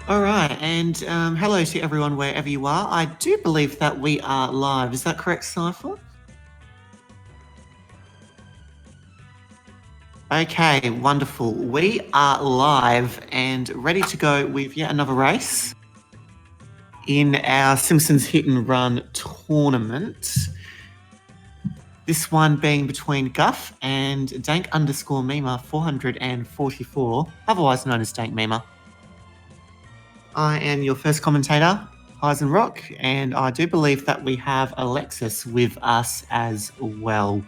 All right, and hello to everyone wherever you are. I do believe that we are live. Is that correct, Cypher? Okay, wonderful. We are live and ready to go with yet another race in our Simpsons Hit and Run tournament. This one being between Guff and Dank_Mima 444, otherwise known as Dank Mima. I am your first commentator, Rock, and I do believe that we have Alexis with us as well.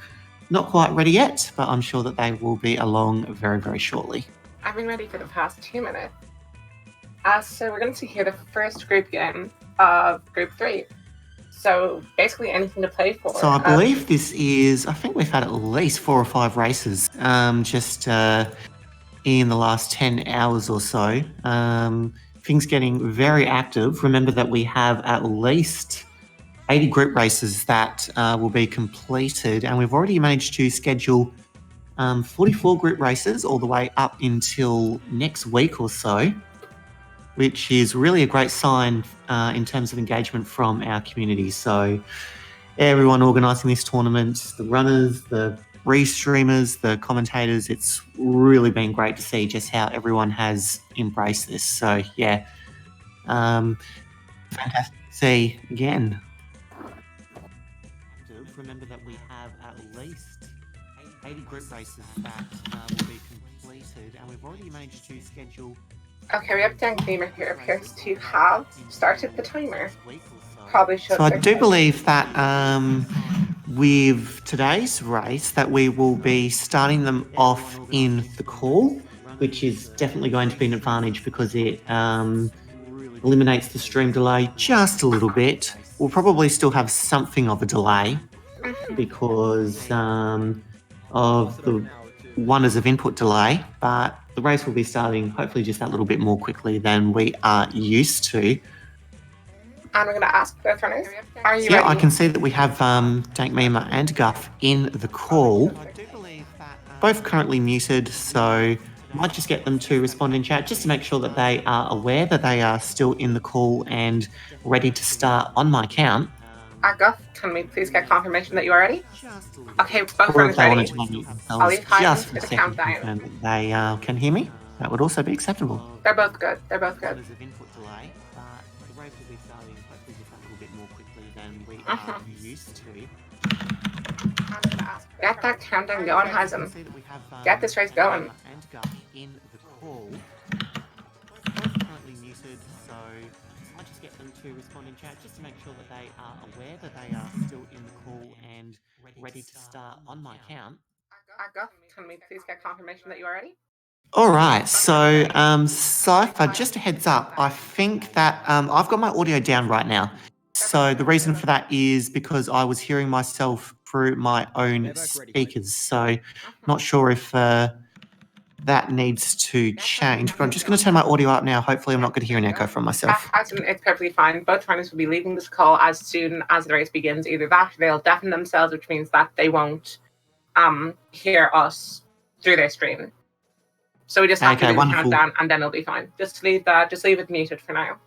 Not quite ready yet, but I'm sure that they will be along very, very shortly. I've been ready for the past 2 minutes. So we're going to hear the first group game of Group 3. So basically anything to play for. So I believe this is, I think we've had at least 4 or 5 races just in the last 10 hours or so. Things getting very active. Remember that we have at least 80 group races that will be completed, and we've already managed to schedule 44 group races all the way up until next week or so, which is really a great sign in terms of engagement from our community. So everyone organising this tournament, the runners, the restreamers, the commentators, it's really been great to see just how everyone has embraced this. So yeah, fantastic to see again. Remember that we have at least 80 group races that will be completed, and we've already managed to schedule. Okay, we have Dank Mima here appears to have started the timer. Probably should. So I do believe that with today's race that we will be starting them off in the call, which is definitely going to be an advantage because it eliminates the stream delay just a little bit. We'll probably still have something of a delay because of the wonders of input delay, but the race will be starting hopefully just that little bit more quickly than we are used to. And we're going to ask both runners, are you ready? Yeah, I can see that we have Dank Mima and Guff in the call. Both currently muted, so I might just get them to respond in chat just to make sure that they are aware that they are still in the call and ready to start on my count. Guff, can we please get confirmation that you are ready? Okay, both runners ready. I'll leave just for the second countdown. that they can hear me. That would also be acceptable. They're both good. They're both good. Used to. Get that countdown going, Hasm. Get this race going. And Guff in the call. Both currently muted, so I just get them to respond in chat just to make sure that they are aware that they are still in the call and ready to start on my count. Guff, can we please get confirmation that you are ready? All right, so Cypher, just a heads up, I think that I've got my audio down right now. So the reason for that is because I was hearing myself through my own speakers. So not sure if that needs to change, but I'm just going to turn my audio up now. Hopefully I'm not going to hear an echo from myself. It's perfectly fine. Both runners will be leaving this call as soon as the race begins. Either that, they'll deafen themselves, which means that they won't hear us through their stream. So we just have to do the countdown, and then it'll be fine. Just leave it muted for now.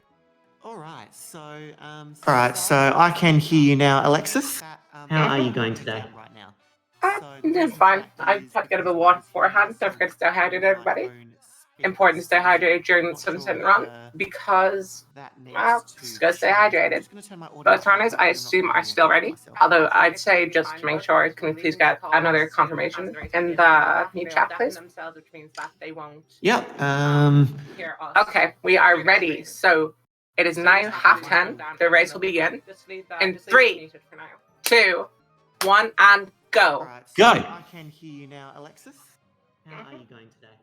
All right, so I can hear you now, Alexis. How are you going today? I'm fine. I have to get a bit of water beforehand. Don't forget to stay hydrated, everybody. Important to stay hydrated during the sunset run because, just gotta stay hydrated. Both runners, I assume, are still ready. Although I'd say just to make sure, can we please get another confirmation in the new chat, please? Yep. Okay, we are ready. So it is now 10:30. The race will begin in 3, 2, 1, and go. Go. I can hear you now, Alexis. How are you going today?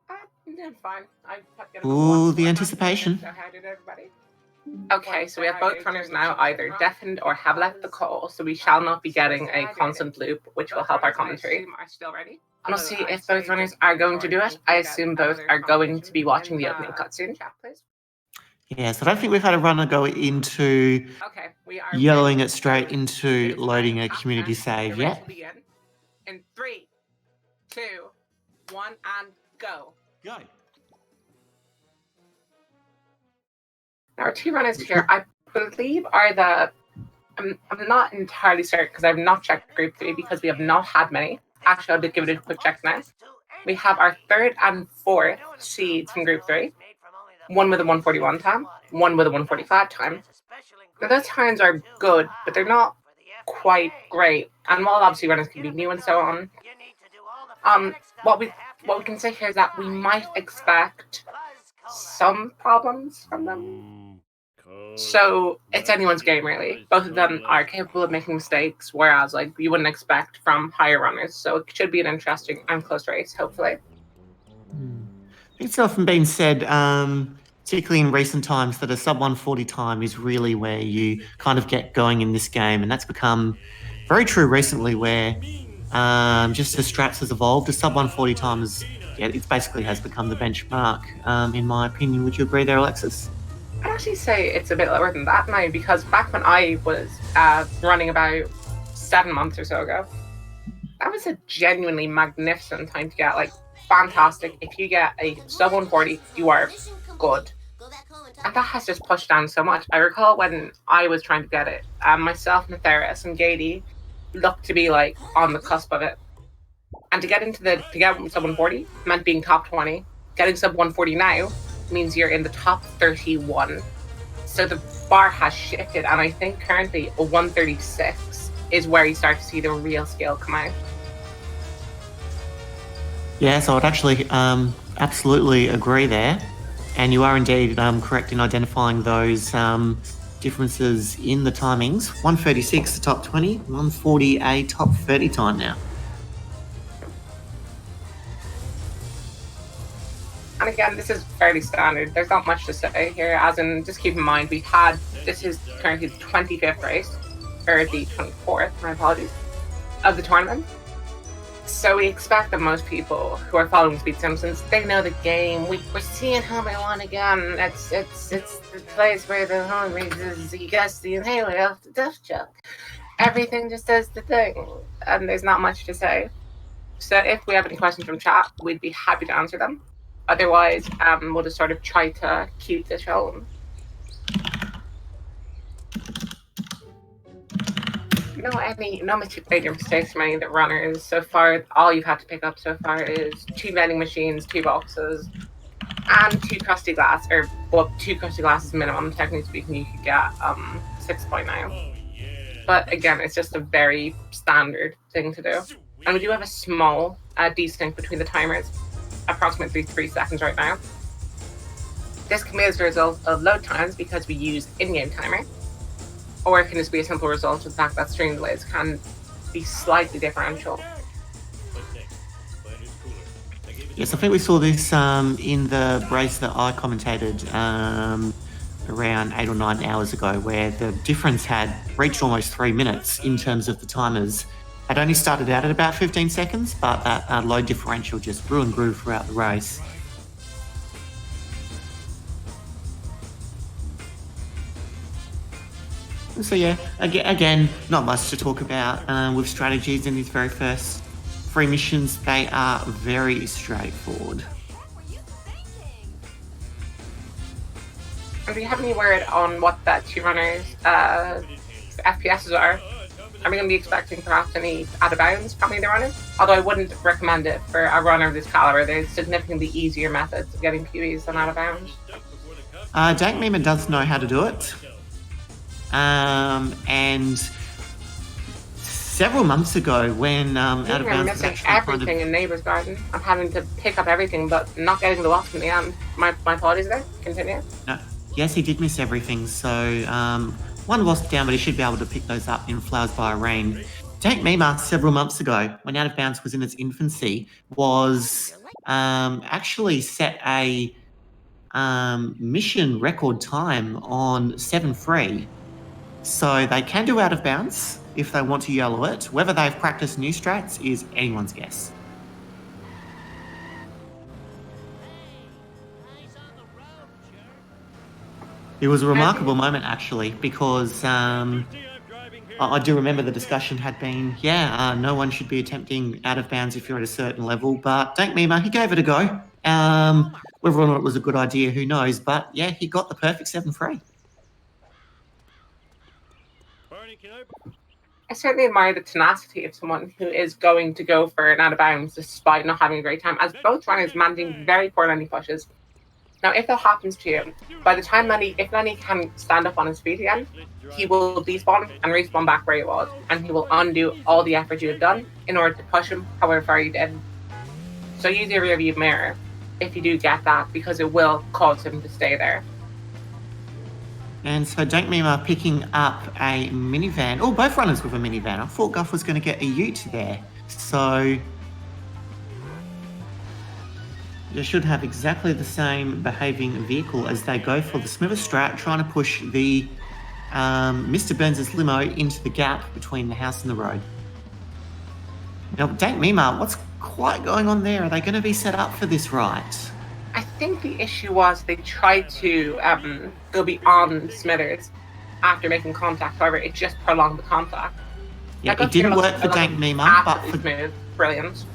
I'm fine. Ooh, the anticipation. Okay, so we have both runners now either deafened or have left the call, so we shall not be getting a constant loop, which will help our commentary. And we'll see if both runners are going to do it. I assume both are going to be watching the opening cutscene. Yes, I don't think we've had a runner go into yelling it straight into loading a community save yet. In 3, 2, 1, and go. Go. Our two runners here, I believe, are the. I'm not entirely certain because I've not checked Group 3 because we have not had many. Actually, I'll just give it a quick check now. We have our third and fourth seeds from Group 3. One with a 141 time, one with a 145 time. Now, those times are good, but they're not quite great. And while obviously runners can be new and so on, what we can say here is that we might expect some problems from them. So it's anyone's game, really. Both of them are capable of making mistakes, whereas like you wouldn't expect from higher runners. So it should be an interesting and close race, hopefully. It's often been said, particularly in recent times, that a sub 140 time is really where you kind of get going in this game, and that's become very true recently. Where just as strats has evolved, a sub 140 time it basically has become the benchmark. In my opinion, would you agree there, Alexis? I'd actually say it's a bit lower than that now, because back when I was running about 7 months or so ago, that was a genuinely magnificent time to get, like, fantastic. If you get a sub 140, you are good. And that has just pushed down so much. I recall when I was trying to get it, myself, Netheris, and Gady looked to be like on the cusp of it. And to get sub 140 meant being top 20. Getting sub 140 now means you're in the top 31. So the bar has shifted, and I think currently a 136 is where you start to see the real skill come out. Yes, I would actually absolutely agree there. And you are indeed correct in identifying those differences in the timings. 136 the top 20, 140 a top 30 time now. And again, this is fairly standard. There's not much to say here, as in, just keep in mind, this is currently the 25th race, or the 24th, my apologies, of the tournament. So we expect that most people who are following Speed Simpsons, they know the game. We're seeing Homer 1 again. It's the place where the home raises, he gets the inhaler off the death chuck. Everything just does the thing, and there's not much to say. So if we have any questions from chat, we'd be happy to answer them. Otherwise, we'll just sort of try to keep this rolling. No major mistakes from any of the runners. So far, all you've had to pick up so far is 2 vending machines, 2 boxes, and 2 crusty glass, or well, 2 crusty glasses minimum. Technically speaking, you could get 6.9. But again, it's just a very standard thing to do. And we do have a small desync between the timers, approximately 3 seconds right now. This can be as a result of load times because we use in-game timer, or it can just be a simple result of the fact that stream delays can be slightly differential. Yes, I think we saw this in the race that I commentated around 8 or 9 hours ago, where the difference had reached almost 3 minutes in terms of the timers. It only started out at about 15 seconds, but that load differential just grew and grew throughout the race. So yeah, again, not much to talk about with strategies in these very first 3 missions. They are very straightforward. And do you have any word on what that 2 runners' FPSs are? Are we going to be expecting perhaps any out of bounds from either runner? Although I wouldn't recommend it for a runner of this caliber. There's significantly easier methods of getting PBs than out of bounds. Dank Mima does know how to do it. And several months ago, when out of bounds was missing everything in Neighbour's Garden, I'm having to pick up everything, but not getting the wasp in the end. My apologies there. Continue. No, yes, he did miss everything. So one wasp down, but he should be able to pick those up in Flowers by Rain. Dank Mima, several months ago, when out of bounds was in its infancy, was actually set a mission record time on 7-3. So they can do out of bounds if they want to yellow it. Whether they've practiced new strats is anyone's guess. It was a remarkable moment, actually, because I do remember the discussion had been, no one should be attempting out of bounds if you're at a certain level, but Dank Mima, he gave it a go. Whether or not it was a good idea, who knows, but yeah, he got the perfect 7-3. I certainly admire the tenacity of someone who is going to go for an out of bounds despite not having a great time, as both runners managing very poor landing pushes. Now, if that happens to you, by the time if Lenny can stand up on his feet again, he will despawn and respawn back where he was, and he will undo all the effort you have done in order to push him however far you did. So use your rear view mirror if you do get that, because it will cause him to stay there. And so Dank Mima picking up a minivan. Oh, both runners with a minivan. I thought Guff was going to get a ute there. So they should have exactly the same behaving vehicle as they go for the Smithers Strat, trying to push the Mr. Burns' limo into the gap between the house and the road. Now, Dank Mima, what's quite going on there? Are they going to be set up for this right? I think the issue was they tried to go beyond Smithers after making contact. However, it just prolonged the contact. Yeah, it didn't work for Dank Mima, but for smooth, brilliant.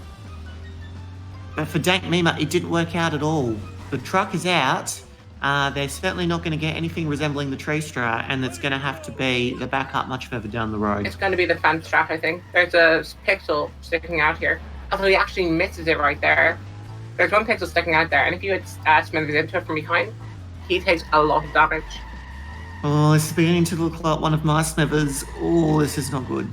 But for Dank Mima, it didn't work out at all. The truck is out. They're certainly not going to get anything resembling the tree strat, and it's going to have to be the backup much further down the road. It's going to be the fence strat, I think. There's a pixel sticking out here. Although he actually misses it right there. There's one pixel sticking out there, and if you had Smithers into it from behind, he takes a lot of damage. Oh, this is beginning to look like one of my Smithers. Oh, this is not good.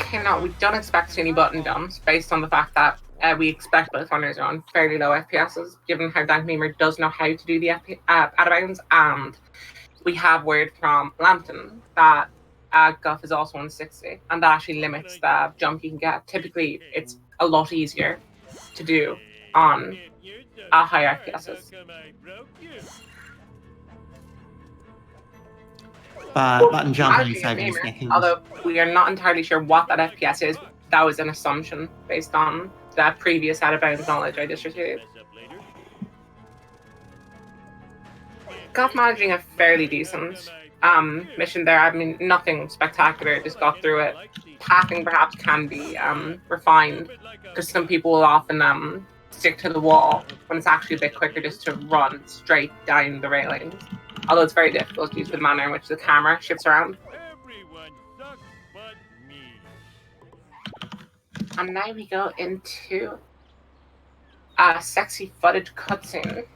Okay, no, we don't expect to see any button dumps based on the fact that we expect both runners are on fairly low FPSs, given how Dank Mima does know how to do the out of bounds, and we have word from Lambton that Guff is also on 60, and that actually limits the jump you can get. Typically, it's a lot easier to do on higher FPSs. But button jumping saving seconds. Although we are not entirely sure what that FPS is, that was an assumption based on that previous out of bounds knowledge I just received. Guff managing a fairly decent mission there. I mean, nothing spectacular, just got through it. Pathing perhaps can be refined, because some people will often stick to the wall when it's actually a bit quicker just to run straight down the railings. Although it's very difficult due to the manner in which the camera shifts around. And now we go into a sexy footage cutscene.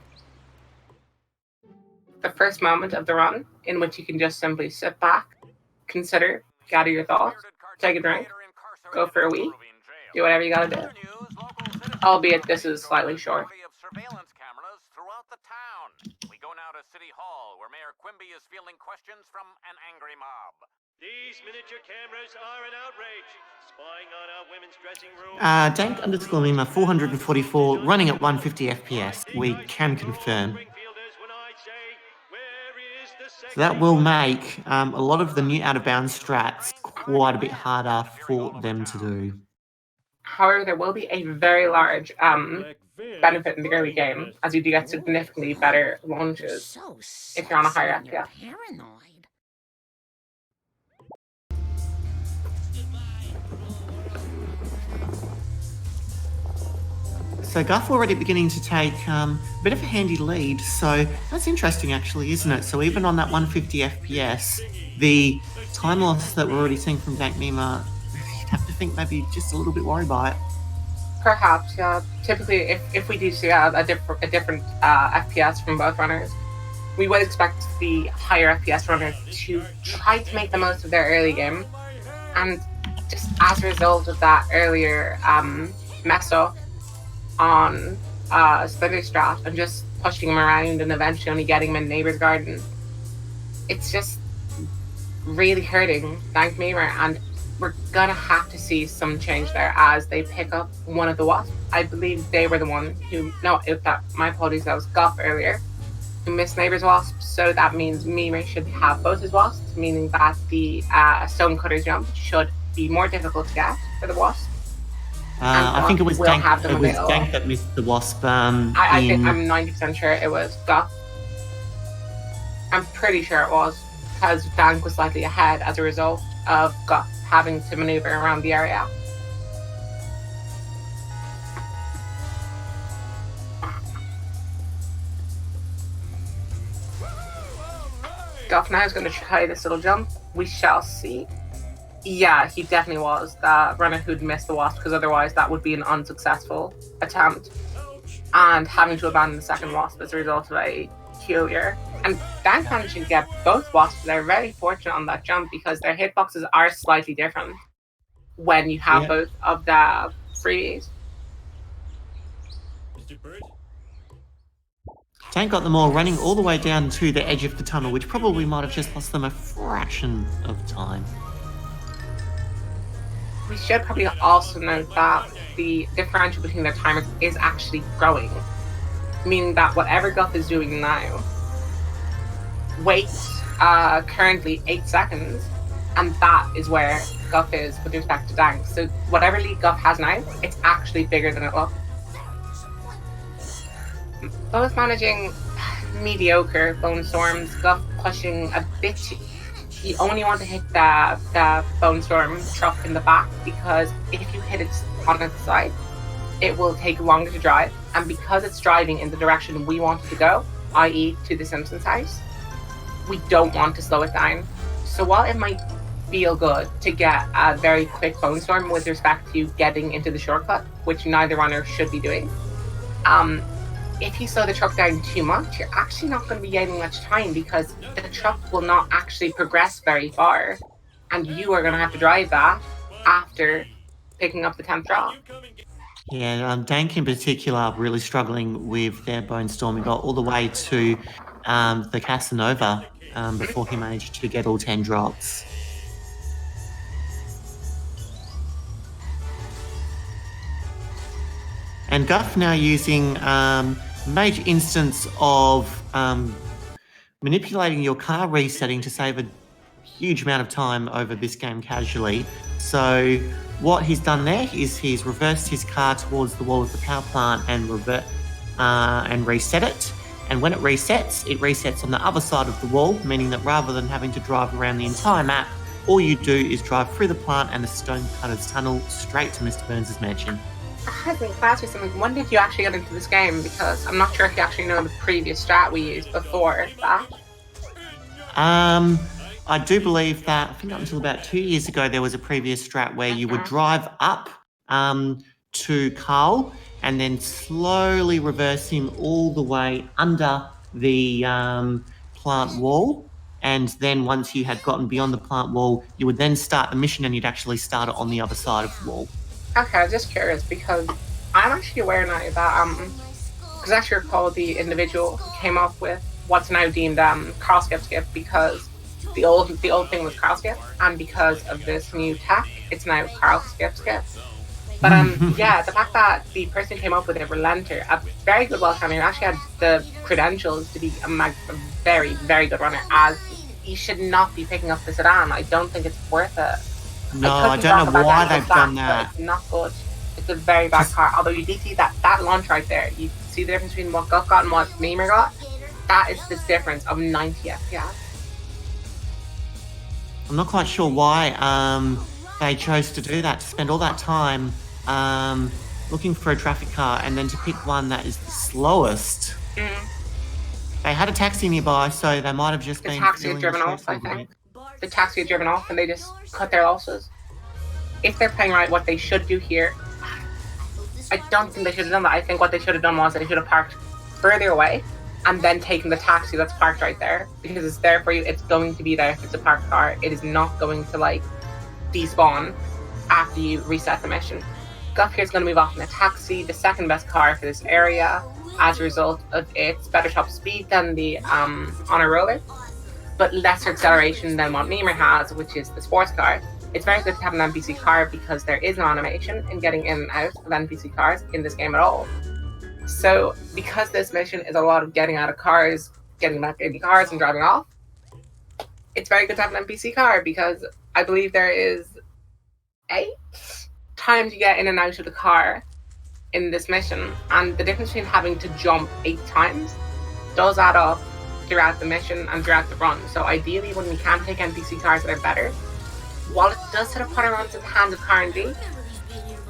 The first moment of the run, in which you can just simply sit back, consider, gather your thoughts, take a drink, go for a wee, do whatever you gotta do. Albeit this is slightly short. We go now to City Hall, where Mayor Quimby is fielding questions from an angry mob. These miniature cameras are an outrage, spying on our women's dressing room. Dank_Mima 444 running at 150 FPS. We can confirm. So that will make a lot of the new out-of-bounds strats quite a bit harder for them to do. However, there will be a very large benefit in the early game, as you do get significantly better launches if you're on a higher FPS. So Guff already beginning to take a bit of a handy lead, so that's interesting actually, isn't it? So even on that 150 FPS, the time loss that we're already seeing from Dank Mima, you'd have to think maybe just a little bit worried by it. Perhaps, yeah. Typically, if we do see a different FPS from both runners, we would expect the higher FPS runners to try to make the most of their early game. And just as a result of that earlier mess up on Splitter Strat and just pushing him around and eventually only getting him in Neighbour's Garden, it's just really hurting Dank Mima, and we're gonna have to see some change there as they pick up one of the wasps. I believe they were the one who, my apologies, that was Guff earlier, who missed Neighbour's wasp. So that means Mima should have both his wasps, meaning that the Stonecutter jump should be more difficult to get for the wasp. I think it was Dank that missed the wasp. I think I'm 90% sure it was Guff. I'm pretty sure it was, because Dank was slightly ahead as a result of Guff having to maneuver around the area. Guff now is going to try this little jump. We shall see. Yeah, he definitely was the runner who'd missed the wasp, because otherwise that would be an unsuccessful attempt. And having to abandon the second wasp as a result of a failure. And Dank managing to get both wasps. They're very fortunate on that jump because their hitboxes are slightly different when you have both of the freebies. Mr. Bird? Tank got them all running all the way down to the edge of the tunnel, which probably might have just lost them a fraction of time. We should probably also note that the differential between their timers is actually growing, meaning that whatever Guff is doing now waits currently 8 seconds, and that is where Guff is with respect to Dank. So whatever lead Guff has now, it's actually bigger than it looks. Both managing mediocre Bone Storms, Guff pushing a bit. You only want to hit the Bone Storm truck in the back, because if you hit it on its side, it will take longer to drive. And because it's driving in the direction we want it to go, i.e. to the Simpsons house, we don't want to slow it down. So while it might feel good to get a very quick Bone Storm with respect to getting into the shortcut, which neither runner should be doing, if you slow the truck down too much, you're actually not going to be gaining much time, because the truck will not actually progress very far, and you are going to have to drive that after picking up the 10th drop. Yeah, Dank in particular really struggling with their Bone Storm. He got all the way to the Casanova before he managed to get all 10 drops. And Guff now using major instance of manipulating your car resetting to save a huge amount of time over this game casually. So what he's done there is he's reversed his car towards the wall of the power plant and reset it. And when it resets on the other side of the wall, meaning that rather than having to drive around the entire map, all you do is drive through the plant and the Stonecutter's tunnel straight to Mr. Burns' mansion. I had to ask you something. When did you actually get into this game? Because I'm not sure if you actually know the previous strat we used before that. I do believe that, I think up until about 2 years ago, there was a previous strat where you would drive up to Carl and then slowly reverse him all the way under the plant wall. And then once you had gotten beyond the plant wall, you would then start the mission and you'd actually start it on the other side of the wall. Okay, I'm just curious because I'm actually aware now that because I actually recall the individual who came up with what's now deemed Carl Skip because the old thing was Carl Skip, and because of this new tech, it's now Carl Skip. But yeah, the fact that the person who came up with it, Relenter, a very good well-timer, actually had the credentials to be a very, very good runner, as he should not be picking up the sedan. I don't think it's worth it. No, I don't know why they've done that. It's not good. It's a very bad car. Although you did see that launch right there. You see the difference between what Guff got and what Memer got? That is the difference of 90 FPS. I'm not quite sure why they chose to do that, to spend all that time looking for a traffic car and then to pick one that is the slowest. They had a taxi nearby, so they might have just been... The taxi had driven off, I think. The taxi had driven off and they just cut their losses. If they're playing right, what they should do here, I don't think they should have done that. I think what they should have done was they should have parked further away and then taken the taxi that's parked right there, because it's there for you. It's going to be there if it's a parked car. It is not going to like despawn after you reset the mission. Guff here is going to move off in a taxi, the second best car for this area, as a result of its better top speed than the on a roller, but lesser acceleration than what Memer has, which is the sports car. It's very good to have an NPC car because there is no animation in getting in and out of NPC cars in this game at all. So because this mission is a lot of getting out of cars, getting back into cars and driving off, it's very good to have an NPC car, because I believe there is 8 times you get in and out of the car in this mission, and the difference between having to jump 8 times does add up throughout the mission and throughout the run. So ideally, when we can take NPC cars that are better, while it does set up punter runs in the hands of R&D,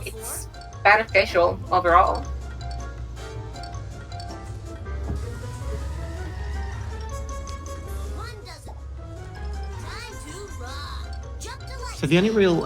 it's beneficial overall. So the only real,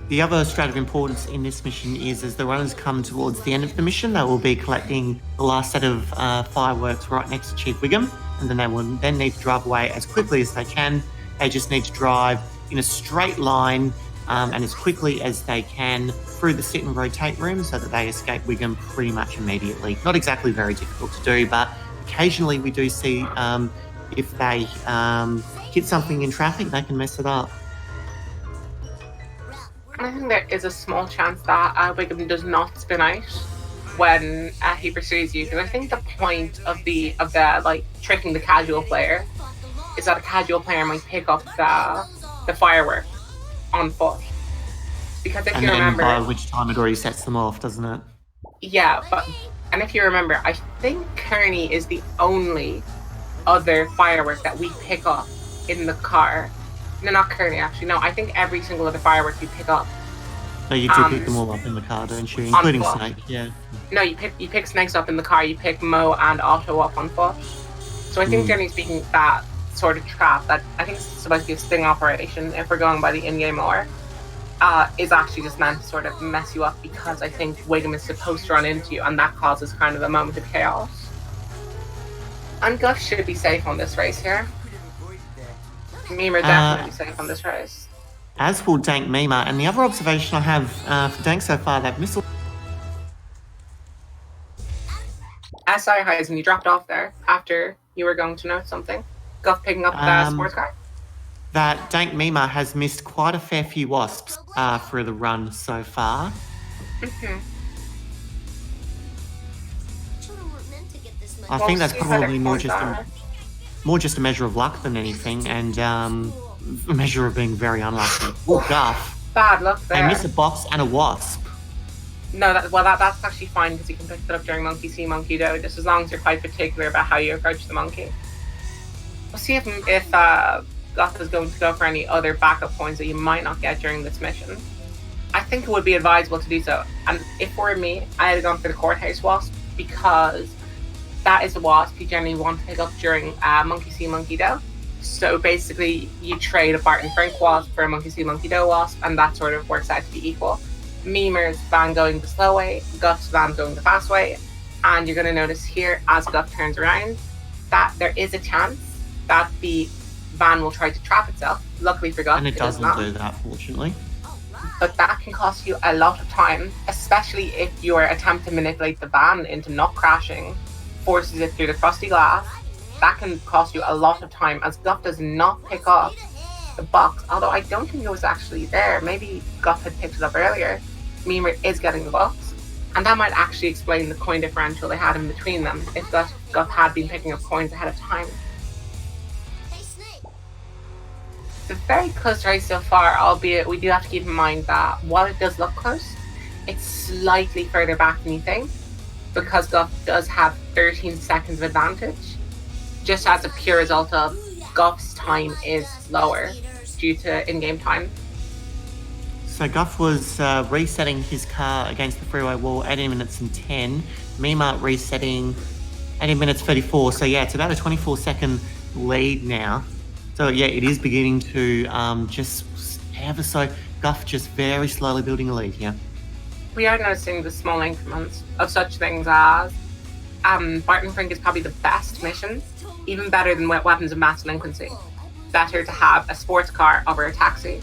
the other strat of importance in this mission is as the runners come towards the end of the mission, they will be collecting the last set of fireworks right next to Chief Wiggum, and then they will then need to drive away as quickly as they can. They just need to drive in a straight line and as quickly as they can through the sit and rotate room so that they escape Wiggum pretty much immediately. Not exactly very difficult to do, but occasionally we do see if they hit something in traffic, they can mess it up. I think there is a small chance that Wiggum does not spin out when he pursues you, because I think the point of the like tricking the casual player is that a casual player might pick up the firework on foot. Because if you remember, by which time it already sets them off, doesn't it? Yeah, and if you remember, I think Kearney is the only other firework that we pick up in the car. No, not Kearney, actually. No, I think every single other firework you pick up. So you do pick them all up in the car, don't you? Including Snake, yeah. No, you pick Snakes up in the car. You pick Mo and Otto up on foot. So I think, generally speaking, that sort of trap that I think is supposed to be a sting operation, if we're going by the in-game lore, is actually just meant to sort of mess you up, because I think Wiggum is supposed to run into you, and that causes kind of a moment of chaos. And Guff should be safe on this race here. Mima definitely safe on this race. As for Dank Mima, and the other observation I have for Dank so far, they've missed. Sorry, Heisen, you dropped off there after you were going to note something. Guff picking up the sports car? That Dank Mima has missed quite a fair few wasps through the run so far. Mm-hmm. I think that's probably more just a measure of luck than anything, and a measure of being very unlucky. Oh, Guff. Bad luck there. They miss a box and a wasp. No, that's actually fine, because you can pick it up during Monkey See, Monkey Do, just as long as you're quite particular about how you approach the monkey. We'll see if Guff is going to go for any other backup points that you might not get during this mission. I think it would be advisable to do so. And if it were me, I had gone for the Courthouse Wasp, because that is the wasp you generally want to pick up during Monkey See, Monkey Do. So basically, you trade a Barton Frank Wasp for a Monkey See, Monkey Do Wasp, and that sort of works out to be equal. Mimer's van going the slow way, Guff's van going the fast way, and you're going to notice here, as Guff turns around, that there is a chance that the van will try to trap itself. Luckily for Guff, and it doesn't do that, fortunately. But that can cost you a lot of time, especially if your attempt to manipulate the van into not crashing forces it through the frosty glass. That can cost you a lot of time, as Guff does not pick up the box, although I don't think it was actually there. Maybe Guff had picked it up earlier. Mimer is getting the box, and that might actually explain the coin differential they had in between them, if Guff had been picking up coins ahead of time. It's a very close race so far, albeit we do have to keep in mind that while it does look close, it's slightly further back than you think, because Guff does have 13 seconds of advantage, just as a pure result of Guff's time is slower due to in-game time. So Guff was resetting his car against the freeway wall 18 minutes and 10. Mima resetting 18 minutes 34. So yeah, it's about a 24-second lead now. So yeah, it is beginning to just ever so. Guff just very slowly building a lead here. We are noticing the small increments of such things as Barton Frink is probably the best mission, even better than Weapons of Mass Delinquency. Better to have a sports car over a taxi.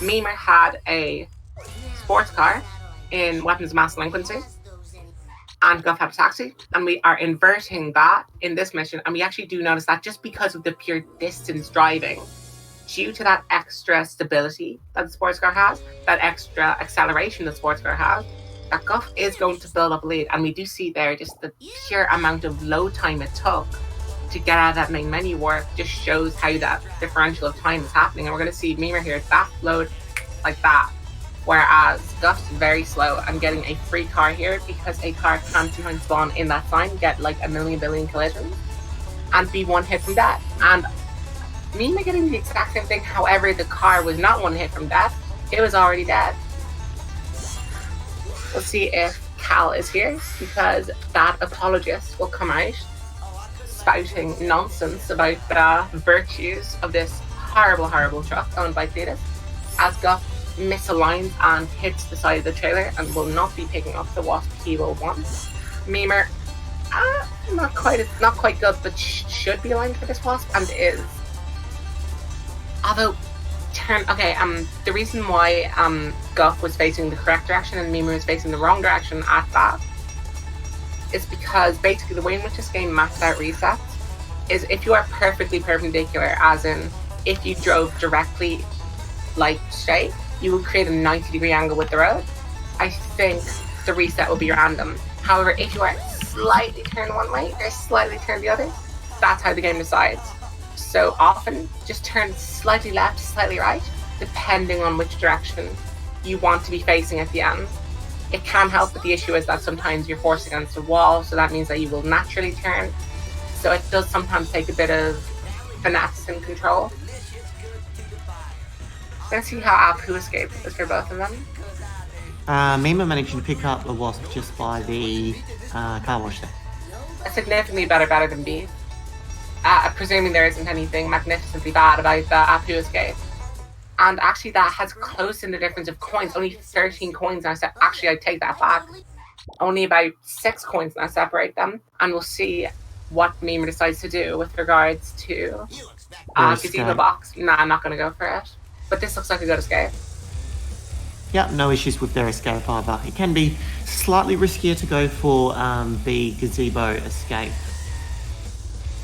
Mimer had a sports car in Weapons of Mass Delinquency, and Guff had a taxi, and we are inverting that in this mission, and we actually do notice that just because of the pure distance driving, due to that extra stability that the sports car has, that extra acceleration the sports car has, that Guff is going to build up a lead, and we do see there just the pure amount of load time it took to get out of that main menu work just shows how that differential of time is happening. And we're going to see Mimer here that load like that, whereas Guff's very slow and getting a free car here, because a car can sometimes spawn in that sign, get like a million billion collisions and be one hit from death. And Mimer getting the exact same thing, however the car was not one hit from death, it was already dead. We'll see if Cal is here, because that apologist will come out spouting nonsense about the virtues of this horrible, horrible truck owned by Cletus. as Guff misaligns and hits the side of the trailer and will not be picking up the wasp he will want. Memer, not quite good, but should be aligned for this wasp and is. Although, the reason why Guff was facing the correct direction and Memer was facing the wrong direction at that is because basically the way in which this game maps out resets is if you are perfectly perpendicular, as in if you drove directly like straight, you will create a 90-degree angle with the road. I think the reset will be random. However, if you are slightly turned one way or slightly turned the other, that's how the game decides. So often, just turn slightly left, slightly right, depending on which direction you want to be facing at the end. It can help, but the issue is that sometimes you're forced against a wall, so that means that you will naturally turn. So it does sometimes take a bit of finesse and control. Let's see how Apu escaped for both of them. Mima managing to pick up the wasp just by the car wash there. Significantly better than B. Presuming there isn't anything magnificently bad about the Apu escape. And actually that has closed in the difference of coins. Only 13 coins now. Actually, I take that back. Only about 6 coins now separate them. And we'll see what Mima decides to do with regards to Gazebo Box. Nah, I'm not going to go for it. But this looks like a good escape. Yeah, no issues with their escape either. It can be slightly riskier to go for the gazebo escape.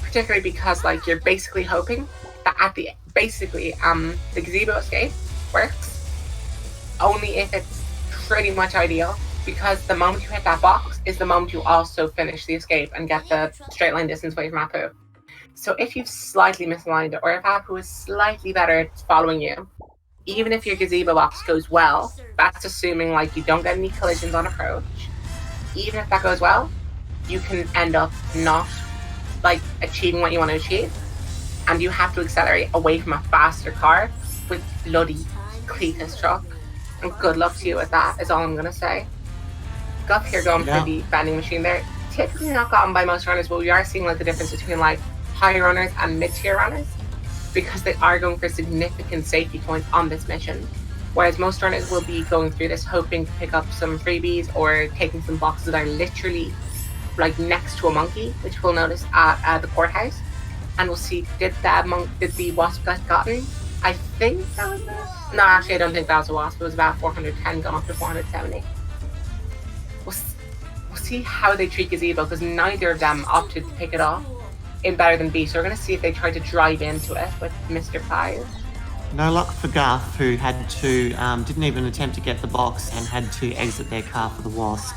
Particularly because you're basically hoping that at the the gazebo escape works only if it's pretty much ideal, because the moment you hit that box is the moment you also finish the escape and get the straight line distance away from Apu. So if you've slightly misaligned it, or if Apu is slightly better at following you, even if your gazebo box goes well, that's assuming you don't get any collisions on approach. Even if that goes well, you can end up not achieving what you want to achieve, and you have to accelerate away from a faster car with bloody Cletus truck. And good luck to you with that, is all I'm gonna say. Guff here going for the vending machine there. Typically not gotten by most runners, but we are seeing the difference between high runners and mid-tier runners, because they are going for significant safety points on this mission. Whereas most runners will be going through this hoping to pick up some freebies or taking some boxes that are literally next to a monkey, which we'll notice at the courthouse. And we'll see, did the wasp get gotten? I think that was it. No, actually I don't think that was a wasp. It was about 410 gone up to 470. We'll see how they treat Gazebo, because neither of them opted to pick it up in better than B. So we're going to see if they try to drive into it with Mr. 5. No luck for Guff, who had to didn't even attempt to get the box and had to exit their car for the wasp.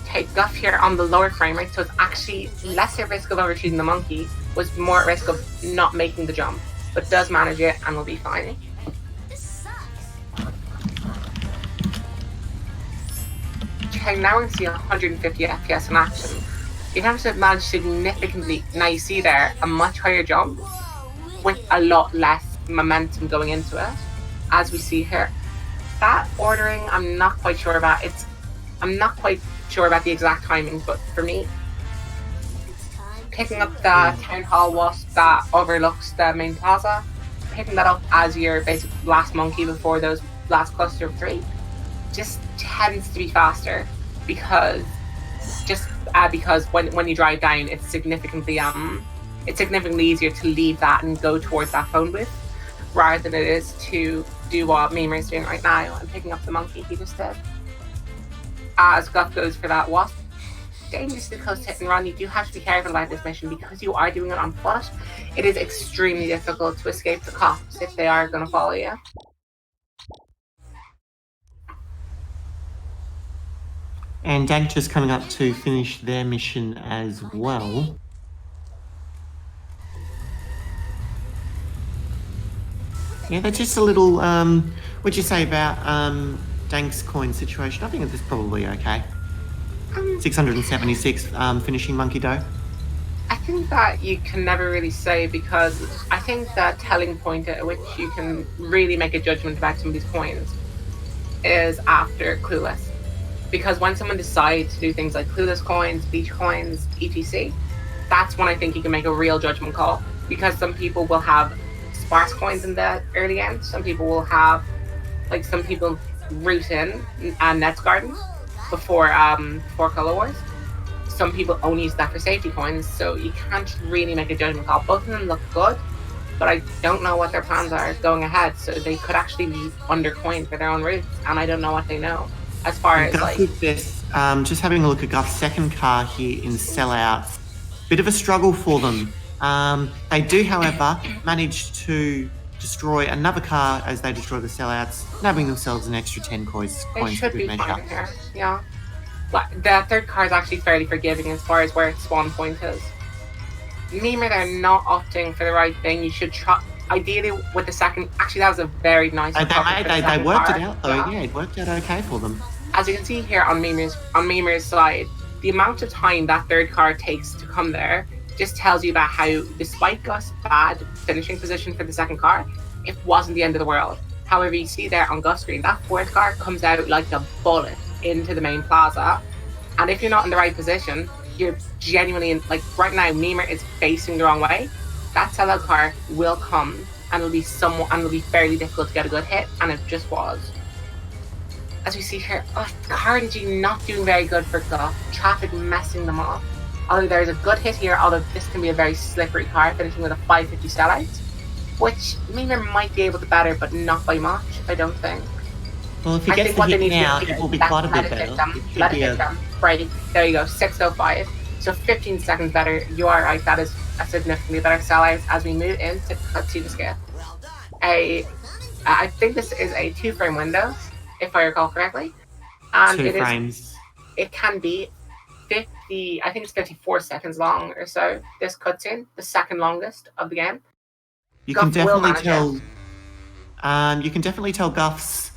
Okay, Guff here on the lower frame rate, so it's actually less at risk of overshooting the monkey, was more at risk of not making the jump, but does manage it and will be fine. Okay, now we're going to see 150 FPS in action. You have to manage significantly. Now you see there a much higher jump with a lot less momentum going into it, as we see here. That ordering, I'm not quite sure about. I'm not quite sure about the exact timing, but for me, picking up the town hall wasp that overlooks the main plaza, picking that up as your basic last monkey before those last cluster of 3, just tends to be faster, because when you drive down, it's significantly easier to leave that and go towards that phone booth, rather than it is to do what Memer is doing right now and picking up the monkey he just did. As Guff goes for that wasp, dangerously close to hit and run. You do have to be careful about this mission, because you are doing it on foot. It is extremely difficult to escape the cops if they are going to follow you. And Dank's coming up to finish their mission as well. Yeah, that's just a little, what'd you say about Dank's coin situation? I think it's probably okay. 676 finishing Monkey Dough. I think that you can never really say, because I think the telling point at which you can really make a judgment about some of these coins is after Clueless. Because when someone decides to do things like Clueless coins, beach coins, etc., that's when I think you can make a real judgment call. Because some people will have sparse coins in the early game. Some people will have, like some people root in and Nets Gardens before Color Wars. Some people only use that for safety coins, so you can't really make a judgment call. Both of them look good, but I don't know what their plans are going ahead, so they could actually be undercoined for their own routes, and I don't know what they know as far as Guff with this, just having a look at Guff's second car here in sellouts. Bit of a struggle for them. They do, however, manage to destroy another car as they destroy the sellouts, nabbing themselves an extra 10 coins. They should for be good fine measure. here, yeah. But the third car is actually fairly forgiving as far as where its spawn point is. Memer, they're not opting for the right thing. You should try, ideally with the second. Actually, that was a very nice. They worked car. it out though. Yeah, it worked out okay for them. As you can see here on Memer's side, the amount of time that third car takes to come there just tells you about how, despite Guff's bad finishing position for the second car, it wasn't the end of the world. However, you see there on Guff's screen, that fourth car comes out like a bullet into the main plaza, and if you're not in the right position, you're genuinely in, like right now, Memer is facing the wrong way. That sellout car will come, and it'll be fairly difficult to get a good hit, and it just was. As we see here, Carnegie not doing very good for Guff. Traffic messing them off. Although there's a good hit here, although this can be a very slippery car, finishing with a 550 sellout, which Memer might be able to better, but not by much, I don't think. Well, if he gets the hit now, it will be quite a bit better. Let it hit them. Right, there you go, 605. So 15 seconds better. You are right, that is a significantly better sellout as we move into cutscene skip. I think this is a 2-frame window, if I recall correctly. And 2 frames. It can be 50, I think it's 54 seconds long or so, this cutscene, the second longest of the game. You Guff can definitely will tell. manage You can definitely tell Guff's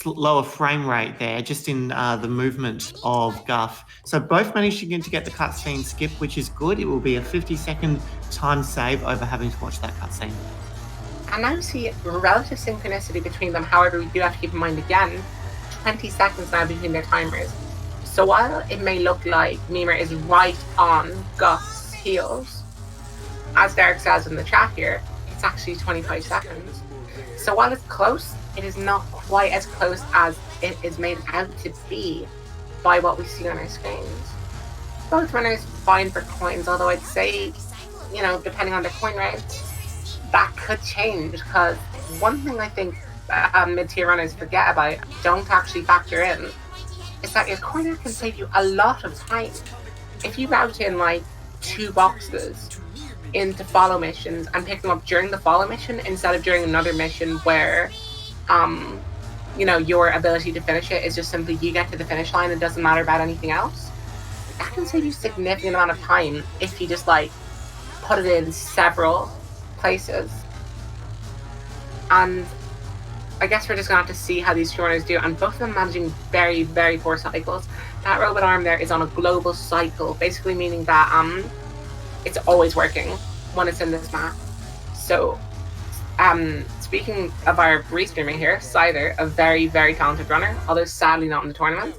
lower frame rate there, just in the movement of Guff. So both managing to get the cutscene skip, which is good. It will be a 50-second time save over having to watch that cutscene. And now we see relative synchronicity between them. However, we do have to keep in mind again, 20 seconds now between their timers. So while it may look like Memer is right on Guff's heels, as Derek says in the chat here, it's actually 25 seconds. So while it's close, it is not quite as close as it is made out to be by what we see on our screens. Both runners vying for coins, although I'd say, depending on their coin rates, that could change, because one thing I think mid-tier runners forget about, don't actually factor in, is that your coiner can save you a lot of time. If you route in like 2 boxes into follow missions and pick them up during the follow mission instead of during another mission where your ability to finish it is just simply you get to the finish line, it doesn't matter about anything else, that can save you a significant amount of time if you just put it in several places. And I guess we're just gonna have to see how these two runners do, and both of them managing very, very poor cycles. That robot arm there is on a global cycle, basically meaning that it's always working when it's in this map. So speaking of our restreaming here, Scyther, a very, very talented runner, although sadly not in the tournament,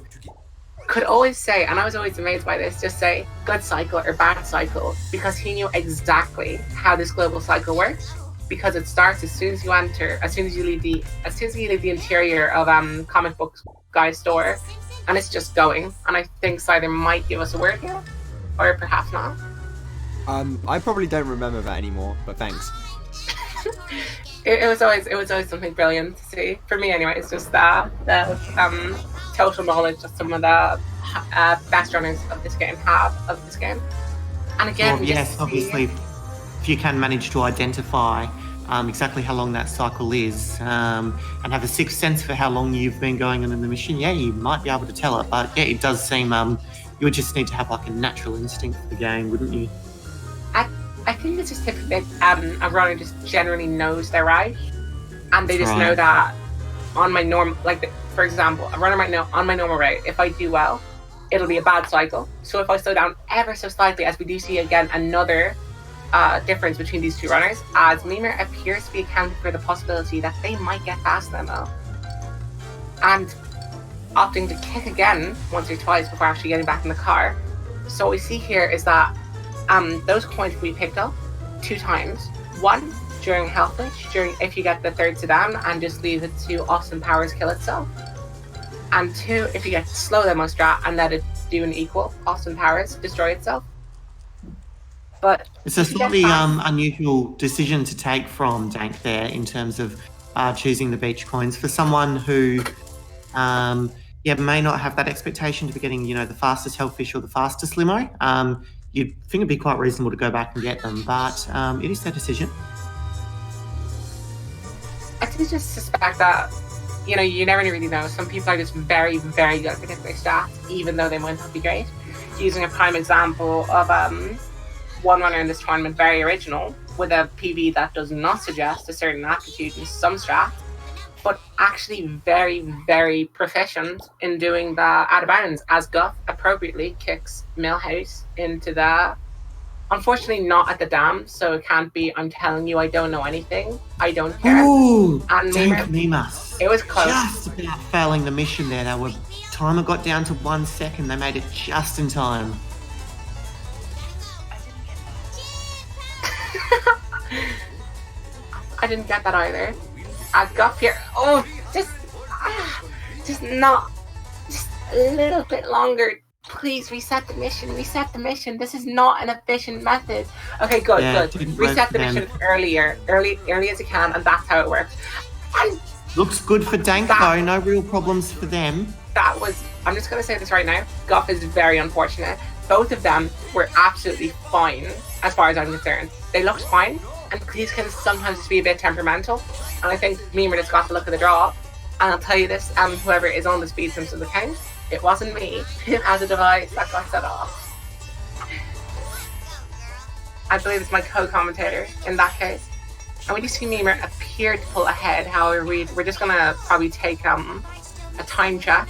could always say, and I was always amazed by this, just say good cycle or bad cycle, because he knew exactly how this global cycle works, because it starts as soon as you leave the interior of comic book guy's store, and it's just going. And I think Scyther might give us a word here, or perhaps not. I probably don't remember that anymore, but thanks. It was always something brilliant to see for me. Anyway, it's just the total knowledge that some of the best runners of this game have of this game. And again, well, yes, obviously, if you can manage to identify exactly how long that cycle is, and have a sixth sense for how long you've been going on in the mission, yeah, you might be able to tell it. But yeah, it does seem you would just need to have a natural instinct for the game, wouldn't you? I think it's just typically a runner just generally knows they're right, and they just know that on my normal, for example, a runner might know on my normal route, if I do well, it'll be a bad cycle. So if I slow down ever so slightly, as we do see again another difference between these two runners, as Memer appears to be accounting for the possibility that they might get past them though, and opting to kick again once or twice before actually getting back in the car. So what we see here is that those coins we picked up 2 times. One during health glitch, if you get the third sedan, and just leave it to Austin Powers kill itself. And 2, if you get slow demo strat and let it do an equal, Austin Powers destroy itself. But it's a slightly unusual decision to take from Dank there in terms of choosing the beach coins for someone who may not have that expectation to be getting, the fastest hellfish or the fastest limo. You'd think it'd be quite reasonable to go back and get them, but it is their decision. I do just suspect that, you never really know. Some people are just very, very good at particular stats, even though they might not be great. Using a prime example of one runner in this tournament, very original, with a PV that does not suggest a certain aptitude in some strats, but actually very, very proficient in doing the out of bounds, as Guff appropriately kicks Millhouse into the... Unfortunately, not at the dam, so it can't be, I'm telling you I don't know anything, I don't care. Ooh, and Dank Mima, Mimas. it was close. Just about failing the mission there. Timer got down to 1 second. They made it just in time. I didn't get that either. Guff here. Oh, just a little bit longer. Please reset the mission. This is not an efficient method. Okay, good. Reset the mission early as you can, and that's how it works. And looks good for Dank though. No real problems for them. I'm just gonna say this right now. Guff is very unfortunate. Both of them were absolutely fine as far as I'm concerned. They looked fine, and these can sometimes just be a bit temperamental. And I think Memer just got the look of the draw. And I'll tell you this, whoever is on the Speed Simpsons account, it wasn't me who has a device that got set off. I believe it's my co-commentator in that case. And we do see Memer appear to pull ahead. However, we're just gonna probably take a time check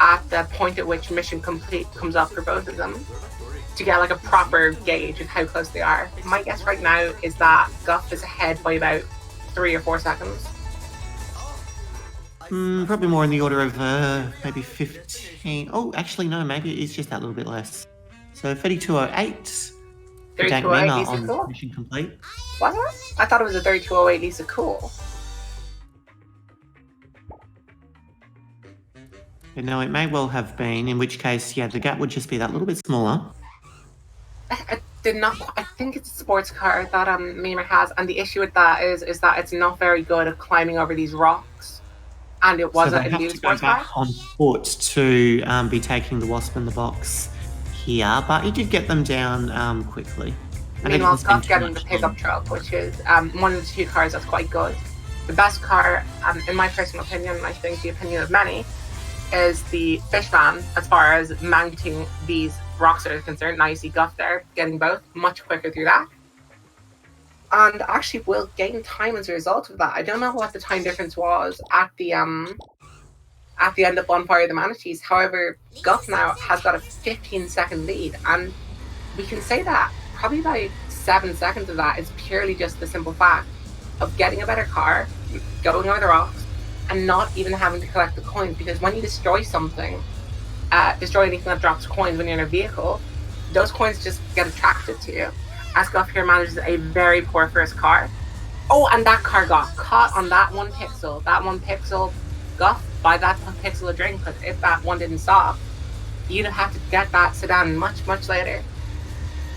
at the point at which mission complete comes up for both of them to get like a proper gauge of how close they are. My guess right now is that Guff is ahead by about 3 or 4 seconds. Probably more in the order of maybe 15. Oh, actually, no, maybe it is just that little bit less. So 32.08. 32.08 Lisa on Cool? mission complete. Was it? I thought it was a 32.08 Lisa Cool. But no, it may well have been, in which case, the gap would just be that little bit smaller. I think it's a sports car that Memer has, and the issue with that is that it's not very good at climbing over these rocks. And it wasn't so a new So sports they have to go back car. on foot to be taking the Wasp in the box here, but he did get them down quickly. Meanwhile, Guff getting the pickup truck, which is one of the 2 cars that's quite good. The best car, in my personal opinion, and I think the opinion of many, is the fish van as far as mounting these rocks are concerned. Now you see Guff there getting both much quicker through that. And actually will gain time as a result of that. I don't know what the time difference was at the end of Bonfire of the Manatees. However, Guff now has got a 15-second lead, and we can say that probably about 7 seconds of that is purely just the simple fact of getting a better car, going over the rocks, and not even having to collect the coins. Because when you destroy something, destroy anything that drops coins when you're in a vehicle, those coins just get attracted to you. As Guff here manages a very poor first car. Oh, and that car got caught on that 1 pixel. That 1 pixel, Guff, buy that 1 pixel a drink, because if that one didn't stop, you'd have to get that sedan much, much later.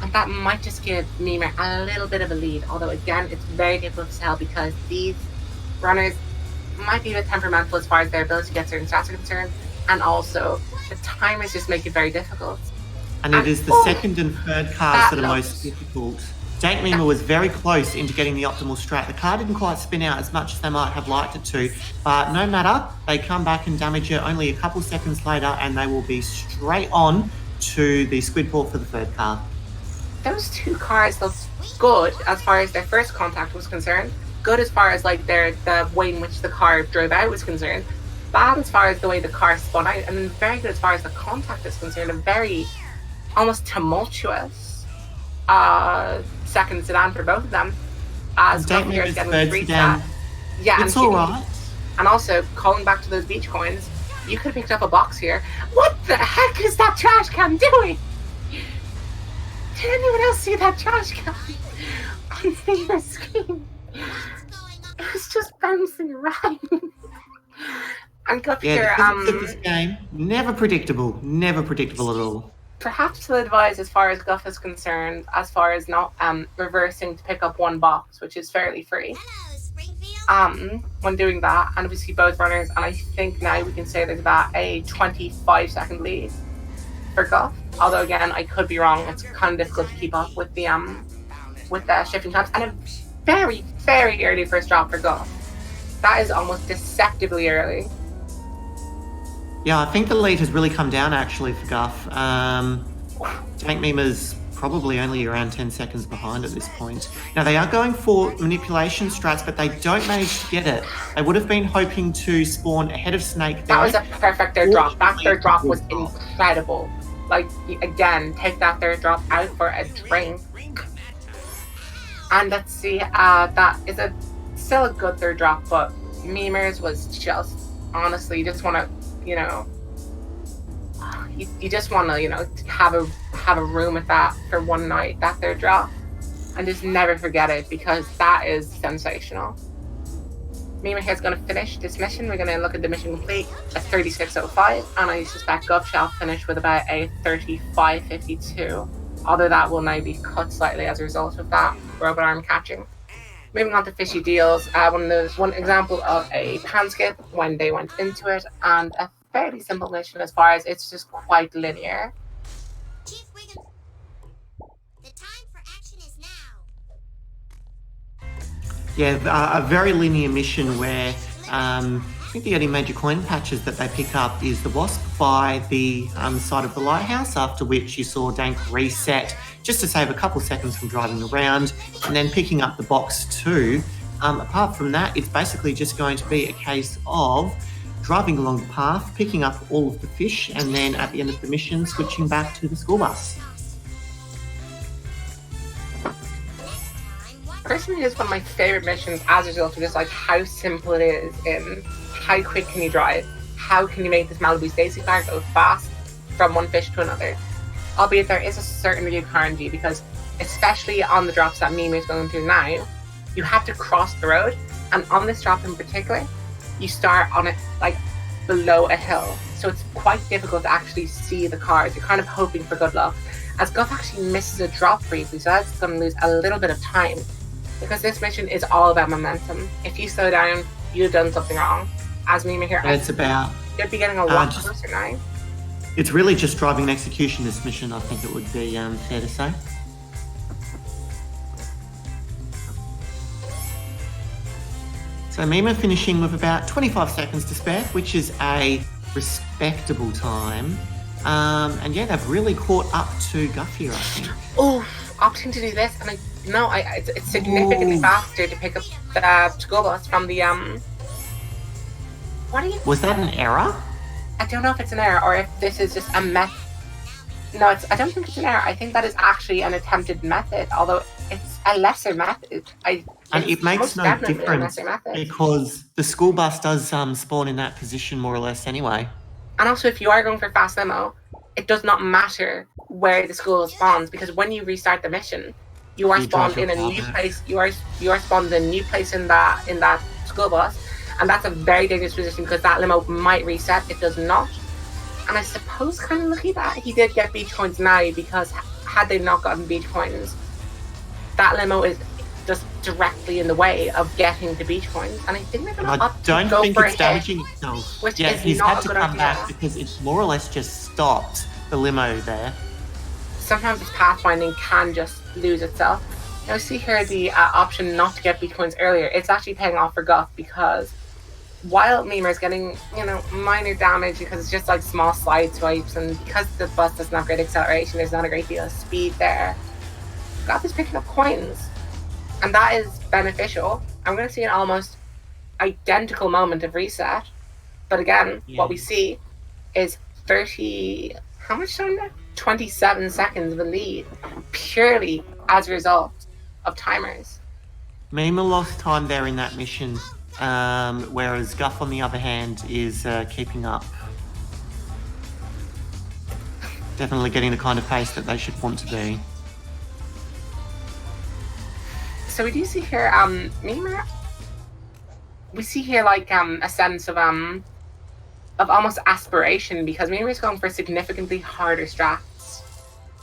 And that might just give Memer a little bit of a lead. Although, again, it's very difficult to tell because these runners might be a bit temperamental as far as their ability to get certain stats are concerned. And also, the timers just make it very difficult. And it is the second and third cars that are most difficult. Dank Memer was very close into getting the optimal strat. The car didn't quite spin out as much as they might have liked it to, but no matter, they come back and damage it only a couple seconds later, and they will be straight on to the squid port for the third car. Those 2 cars looked good as far as their first contact was concerned. Good as far as like the way in which the car drove out was concerned. Bad as far as the way the car spun out, and then very good as far as the contact is concerned. A very almost tumultuous second sedan for both of them. As Guff here is getting the free stat. Yeah, it's alright. And also, calling back to those beach coins, you could have picked up a box here. What the heck is that trash can doing? Did anyone else see that trash can on your screen? It was just bouncing around. And Guff Yeah, here, the physics of this game, never predictable at all. perhaps to advise as far as Guff is concerned, as far as not reversing to pick up one box, which is fairly free. When doing that, and obviously both runners, and I think now we can say there's about a 25-second lead for Guff. Although again, I could be wrong. It's kind of difficult to keep up with the shifting times, and a very, very early first drop for Guff. That is almost deceptively early. Yeah, I think the lead has really come down actually for Guff. Tank Mima's probably only around 10 seconds behind at this point. Now they are going for manipulation strats, but they don't manage to get it. They would have been hoping to spawn ahead of Snake there. That was a perfect third drop. That third drop was incredible. Like, again, take that third drop out for a drink. And let's see, that is still a good third drop, but Memers was just, honestly, you just want to, you know, you just want to, you know, have a room with that for one night, that third drop, and just never forget it, because that is sensational. Mima here is going to finish this mission. We're going to look at the mission complete at 36:05, and I suspect Guff shall finish with about a 35:52, although that will now be cut slightly as a result of that robot arm catching. Moving on to fishy deals, one example of a pan skip when they went into it, and a fairly simple mission as far as it's just quite linear. Chief Wiggum, the time for action is now. Yeah, a very linear mission where I think the only major coin patches that they pick up is the Wasp by the side of the lighthouse, after which you saw Dank reset just to save a couple seconds from driving around, and then picking up the box too. Apart from that, it's basically just going to be a case of driving along the path, picking up all of the fish, and then at the end of the mission, switching back to the school bus. Personally, it's one of my favorite missions as a result of just like how simple it is in how quick can you drive, how can you make this Malibu Stacy car go fast from one fish to another. Albeit there is a certain degree of RNG, because especially on the drops that Mimi is going through now, you have to cross the road, and on this drop in particular, you start on it like below a hill, so it's quite difficult to actually see the cars. You're kind of hoping for good luck, as Guff actually misses a drop briefly, so that's going to lose a little bit of time, because this mission is all about momentum. If you slow down, you've done something wrong. As Mimi here, It's about, you'd be getting a lot closer now. it's really just driving and execution, this mission, I think it would be fair to say. So Mima finishing with about 25 seconds to spare, which is a respectable time. And yeah, they've really caught up to Guff here, I think. Oh, opting to do this, and it's significantly faster to pick up the school bus from the What are you? Was that an error? I don't know if it's an error or if this is just a method. No, I don't think it's an error. I think that is actually an attempted method, although it's a lesser method. And it makes no difference because the school bus does spawn in that position more or less anyway. And also, if you are going for fast limo, it does not matter where the school spawns, because when you restart the mission, you are spawned in a new place. You are spawned in a new place in that school bus, and that's a very dangerous position because that limo might reset. It does not. And I suppose kind of lucky that he did get beach coins now, because had they not gotten beach coins, that limo is just directly in the way of getting the beach coins. And I think they're going to opt to go for it's damaging itself. Which yeah, is he's not had to a good come idea. back because it's more or less just stopped the limo there. Sometimes this pathfinding can just lose itself. Now see here the option not to get beach coins earlier. It's actually paying off for Guff, because while Mima is getting, minor damage because it's just like small slide swipes, and because the bus doesn't have great acceleration, there's not a great deal of speed there. Guff is picking up coins, and that is beneficial. I'm going to see an almost identical moment of reset, but again, what we see is 30, how much time now? 27 seconds of a lead, purely as a result of timers. Mima lost time there in that mission. Whereas Guff, on the other hand, is keeping up. Definitely getting the kind of pace that they should want to be. So we do see here, Mimir. We see here like a sense of almost aspiration, because Mimir's going for significantly harder strats.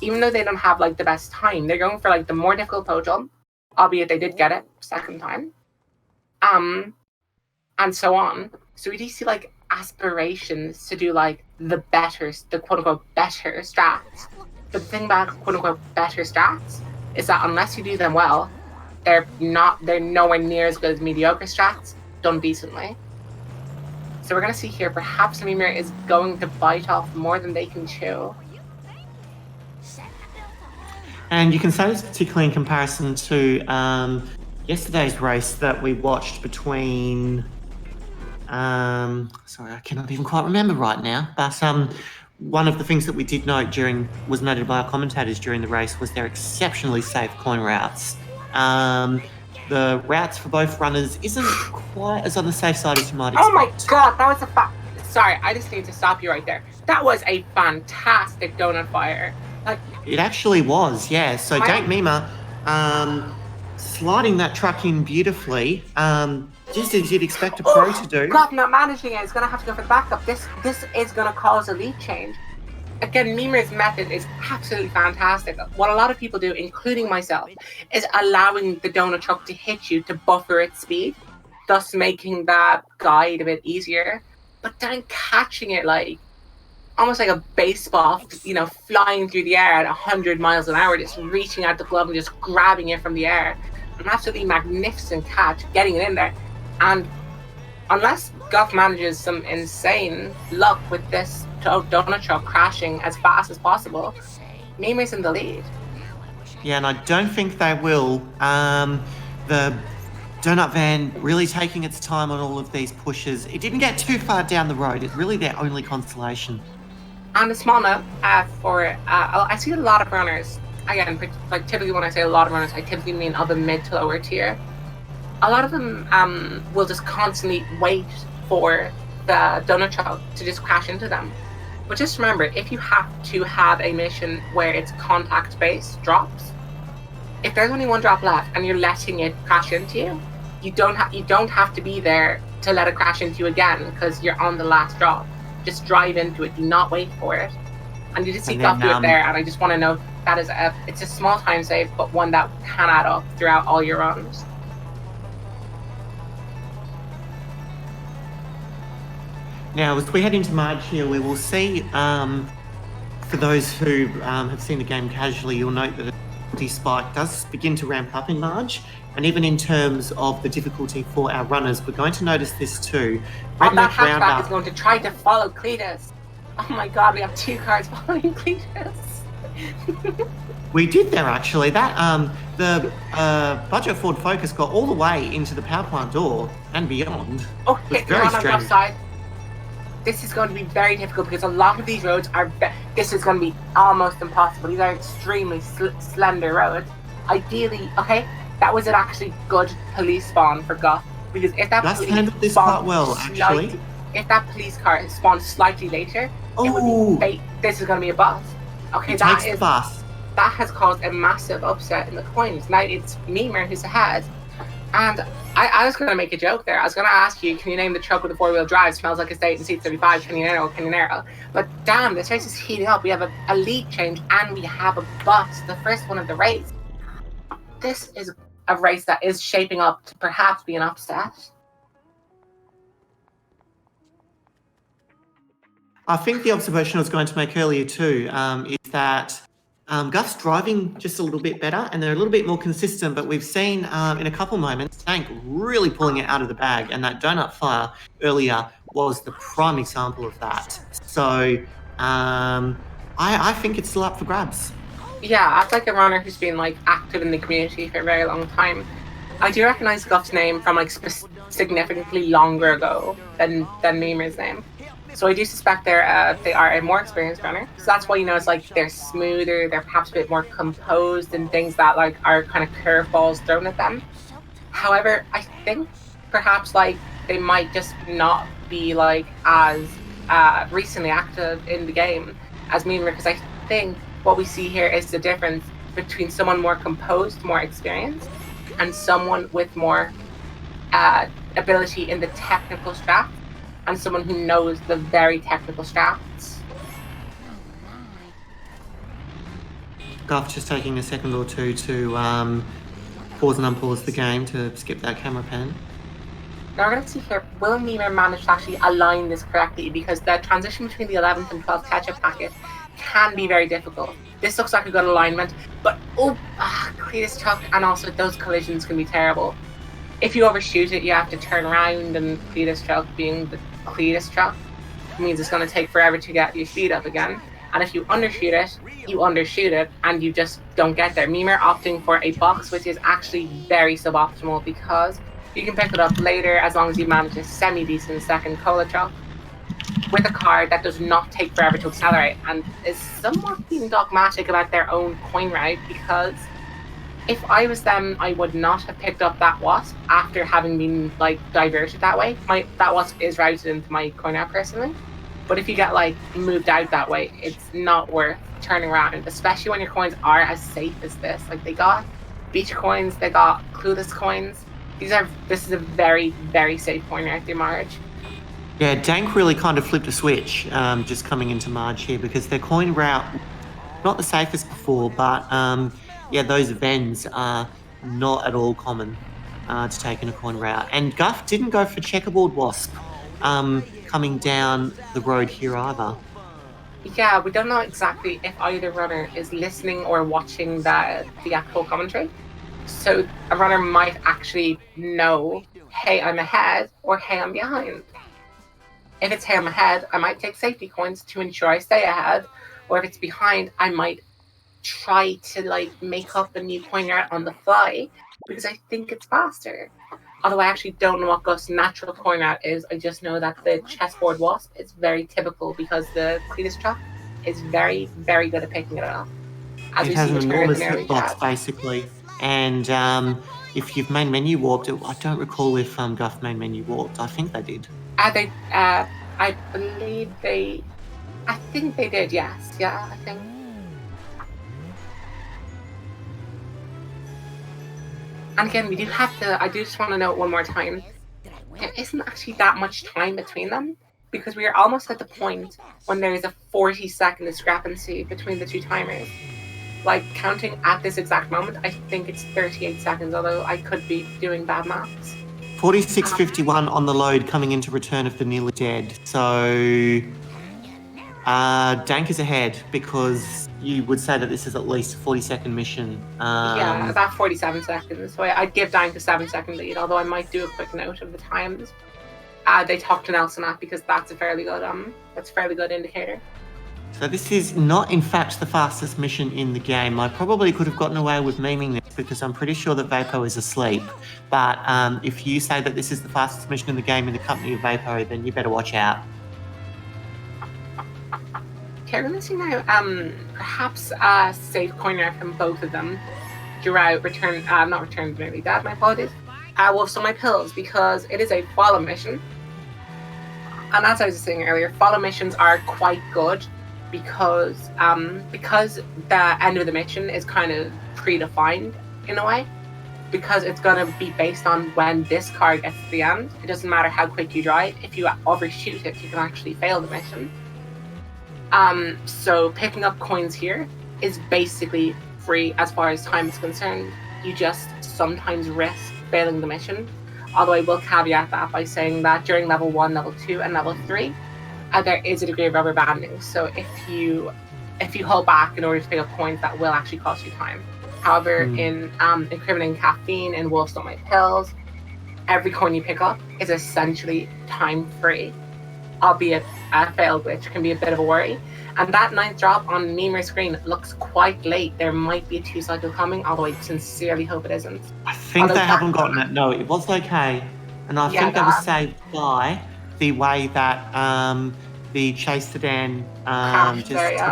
Even though they don't have like the best time, they're going for like the more difficult pole jump, albeit they did get it second time. And so on. So we do see like aspirations to do like the quote unquote better strats. But the thing about quote unquote better strats is that unless you do them well, they're nowhere near as good as mediocre strats done decently. So we're gonna see here perhaps Mimir is going to bite off more than they can chew. And you can say this particularly in comparison to yesterday's race that we watched between sorry, I cannot even quite remember right now, but one of the things that we did note was noted by our commentators during the race was their exceptionally safe coin routes. The routes for both runners isn't quite as on the safe side as you might expect. Oh my god, that was sorry, I just need to stop you right there. That was a fantastic donut fire. Like, it actually was, yeah. So Date Mima sliding that truck in beautifully, just as you'd expect a pro to do. God, not managing it is going to have to go for the backup. This is going to cause a lead change. Again, Mimir's method is absolutely fantastic. What a lot of people do, including myself, is allowing the donut truck to hit you to buffer its speed, thus making that guide a bit easier. But then catching it like almost like a baseball, flying through the air at 100 miles an hour, just reaching out the glove and just grabbing it from the air. An absolutely magnificent catch, getting it in there. And unless Guff manages some insane luck with this donut truck crashing as fast as possible, Mimir's in the lead. Yeah, and I don't think they will. The donut van really taking its time on all of these pushes. It didn't get too far down the road. It's really their only consolation. On a small note, I see a lot of runners. Again, like typically when I say a lot of runners, I typically mean of the mid to lower tier. A lot of them will just constantly wait for the donut truck to just crash into them. But just remember, if you have to have a mission where it's contact-based drops, if there's only one drop left and you're letting it crash into you, you don't have to be there to let it crash into you again because you're on the last drop. Just drive into it. Do not wait for it. And you just see Guff do it there, and I just want to note that it's a small time save, but one that can add up throughout all your runs. Now, as we head into March here, we will see, for those who have seen the game casually, you'll note that the difficulty spike does begin to ramp up in March. And even in terms of the difficulty for our runners, we're going to notice this too. That hatchback is going to try to follow Cletus. Oh my god, we have two cars following Cletus. We did there, actually. That the budget Ford Focus got all the way into the power plant door and beyond. Oh, hit me on the left side. This is going to be very difficult because a lot of these roads this is going to be almost impossible. These are extremely slender roads. Ideally, okay, that was an actually good police spawn for Guff, because if that police spawned well, actually. If that police car spawned slightly later, it would be this is going to be a bus. Okay, the bus. That has caused a massive upset in the coins. Now it's Mimir who's ahead. And I was going to make a joke there. I was going to ask you, can you name the truck with the four-wheel drive? Smells like a state in seat 35, Canionero. But damn, this race is heating up. We have a lead change and we have a bus, the first one of the race. This is a race that is shaping up to perhaps be an upset. I think the observation I was going to make earlier too is that Guff's driving just a little bit better and they're a little bit more consistent, but we've seen in a couple moments Tank really pulling it out of the bag, and that donut fire earlier was the prime example of that. So I think it's still up for grabs. Yeah, as like a runner who's been like active in the community for a very long time, I do recognize Guff's name from like significantly longer ago than Mimir's name. So I do suspect they are a more experienced runner. So that's why, it's like they're smoother, they're perhaps a bit more composed and things that like are kind of curveballs thrown at them. However, I think perhaps like they might just not be like as recently active in the game as Mimir, because I think what we see here is the difference between someone more composed, more experienced, and someone with more ability in the technical strats, and someone who knows the very technical strats. Guff just taking a second or two to pause and unpause the game to skip that camera pan. Now we're going to see here, will Mimir manage to actually align this correctly? Because the transition between the 11th and 12th catch-up packet can be very difficult. This looks like a good alignment, but Cletus Chuck, and also those collisions can be terrible. If you overshoot it, you have to turn around, and Cletus Chuck being the Cletus Chuck means it's going to take forever to get your speed up again. And if you undershoot it, and you just don't get there. Mimir opting for a box, which is actually very suboptimal because you can pick it up later as long as you manage a semi-decent second cola truck with a car that does not take forever to accelerate and is somewhat being dogmatic about their own coin route, because if I was them, I would not have picked up that wasp after having been diverted that way. That wasp is routed into my coin route personally, but if you get moved out that way, it's not worth turning around, especially when your coins are as safe as this. They got Beecher coins, they got Clueless coins. This is a very, very safe coin route through Marge. Yeah, Dank really kind of flipped a switch just coming into Marge here, because their coin route, not the safest before, but those Vens are not at all common to take in a coin route. And Guff didn't go for checkerboard wasp coming down the road here either. Yeah, we don't know exactly if either runner is listening or watching the actual commentary. So a runner might actually know, hey, I'm ahead, or hey, I'm behind. If it's hey, I'm ahead, I might take safety coins to ensure I stay ahead. Or if it's behind, I might try to make up a new coin route on the fly because I think it's faster. Although I actually don't know what Guff's natural coin route is, I just know that the chessboard wasp is very typical because the Cletus truck is very, very good at picking it up. It has an enormous hitbox, basically. And if you've main menu warped, I don't recall if Guff main menu warped. I think they did. I think they did, yes. Yeah, I think. And again, I do just want to note one more time, there isn't actually that much time between them, because we are almost at the point when there is a 40-second discrepancy between the two timers. Counting at this exact moment, I think it's 38 seconds, although I could be doing bad maths. 46:51 on the load coming into Return of the Nearly Dead. So Dank is ahead, because you would say that this is at least a 40-second mission. Yeah, about 47 seconds. So I'd give Dank a 7-second lead, although I might do a quick note of the times they talked to Nelson at, because that's a fairly good indicator. So this is not, in fact, the fastest mission in the game. I probably could have gotten away with memeing this because I'm pretty sure that Vapo is asleep. But if you say that this is the fastest mission in the game in the company of Vapo, then you better watch out. Okay, we're going to see now perhaps a safe coin route from both of them throughout not Return to Nearly Dead, my apologies. Wolves on my pills, because it is a follow mission. And as I was saying earlier, follow missions are quite good because the end of the mission is kind of predefined in a way, because it's going to be based on when this card gets to the end. It doesn't matter how quick you drive. If you overshoot it, you can actually fail the mission. So picking up coins here is basically free as far as time is concerned. You just sometimes risk failing the mission. Although I will caveat that by saying that during level 1, level 2, and level 3, there is a degree of rubber banding. So if you hold back in order to pick up coins, that will actually cost you time. However, in Incriminating Caffeine and Wolves Don't Like Pills, every coin you pick up is essentially time-free, albeit a failed, which can be a bit of a worry. And that 9th drop on Mimir's screen looks quite late. There might be a 2-cycle coming, although I sincerely hope it isn't. I think they haven't gotten it. No, it was okay. And I think that was saved by the way that the chase sedan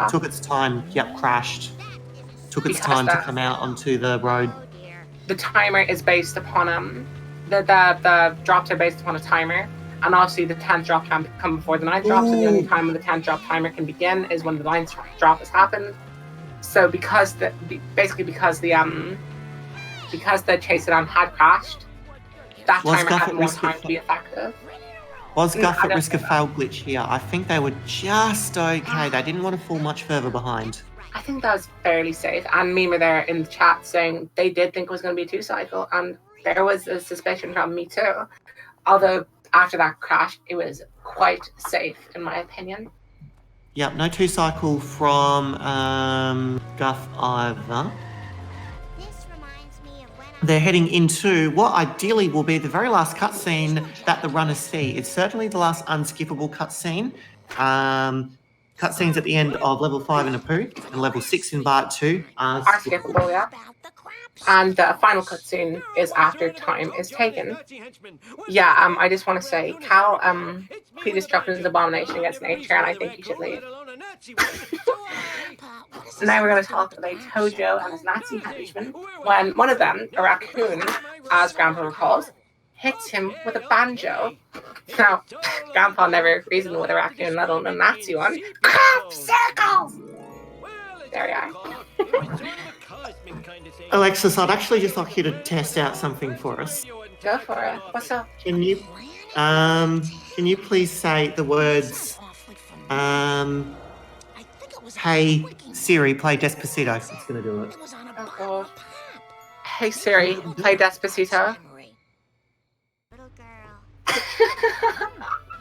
took its time. Yep, crashed. Took its time to come out onto the road. The timer is based upon the drops are based upon a timer, and obviously the 10th drop can come before the 9th drop. So the only time when the 10th drop timer can begin is when the 9th drop has happened. So because the because the chase it on had crashed, that Was timer Guff had at more risk time of- to be effective. Was Guff I at don't risk of know. fail glitch here? I think they were just okay. They didn't want to fall much further behind. I think that was fairly safe. And Mima there in the chat saying they did think it was going to be a 2-cycle, and there was a suspicion from me too. Although after that crash, it was quite safe in my opinion. Yep, no 2-cycle from Guff either. This reminds me of when They're heading into what ideally will be the very last cutscene that the runners see. It's certainly the last unskippable cutscene. Cutscenes at the end of level 5 in Apu and level 6 in Bart 2 are Are skippable, yeah. about the craps. And the final cutscene is after time is taken. Yeah, I just want to say, Cal, pre-destruction is an abomination against nature, and I think you should leave. Now we're going to talk about Tojo and his Nazi henchman, when one of them, a raccoon, as Grandpa recalls, hits him with a banjo. Now, Grandpa never reasoned with a raccoon, let alone a Nazi one. Crap circles! There we are. Alexis, I'd actually just like you to test out something for us. Go for it. What's up? Can you please say the words hey Siri, play Despacito. It's gonna do it. Oh god. Hey Siri, play Despacito. Little girl.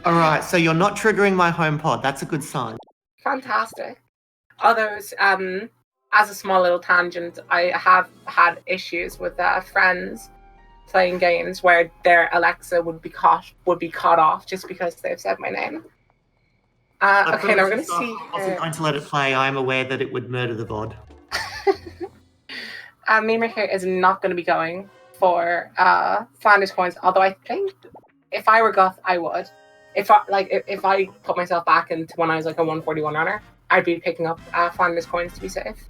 Alright, so you're not triggering my HomePod. That's a good sign. Fantastic. Others, as a small little tangent, I have had issues with friends playing games where their Alexa would be cut off just because they've said my name. Okay, now we're going to see. I wasn't going to let it play. I am aware that it would murder the VOD. Mima here is not going to be going for Flanders coins, although I think if I were Guff, I would. If I put myself back into when I was like a 141 runner, I'd be picking up Flanders coins to be safe.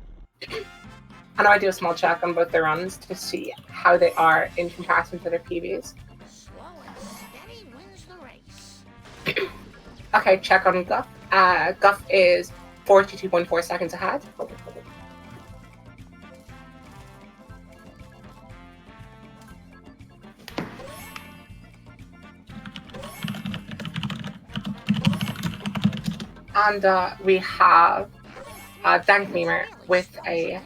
And I do a small check on both their runs to see how they are in comparison to their PBs. Slow and steady wins the race. Okay, check on Guff. Guff is 42.4 seconds ahead. And we have Dank Memer with a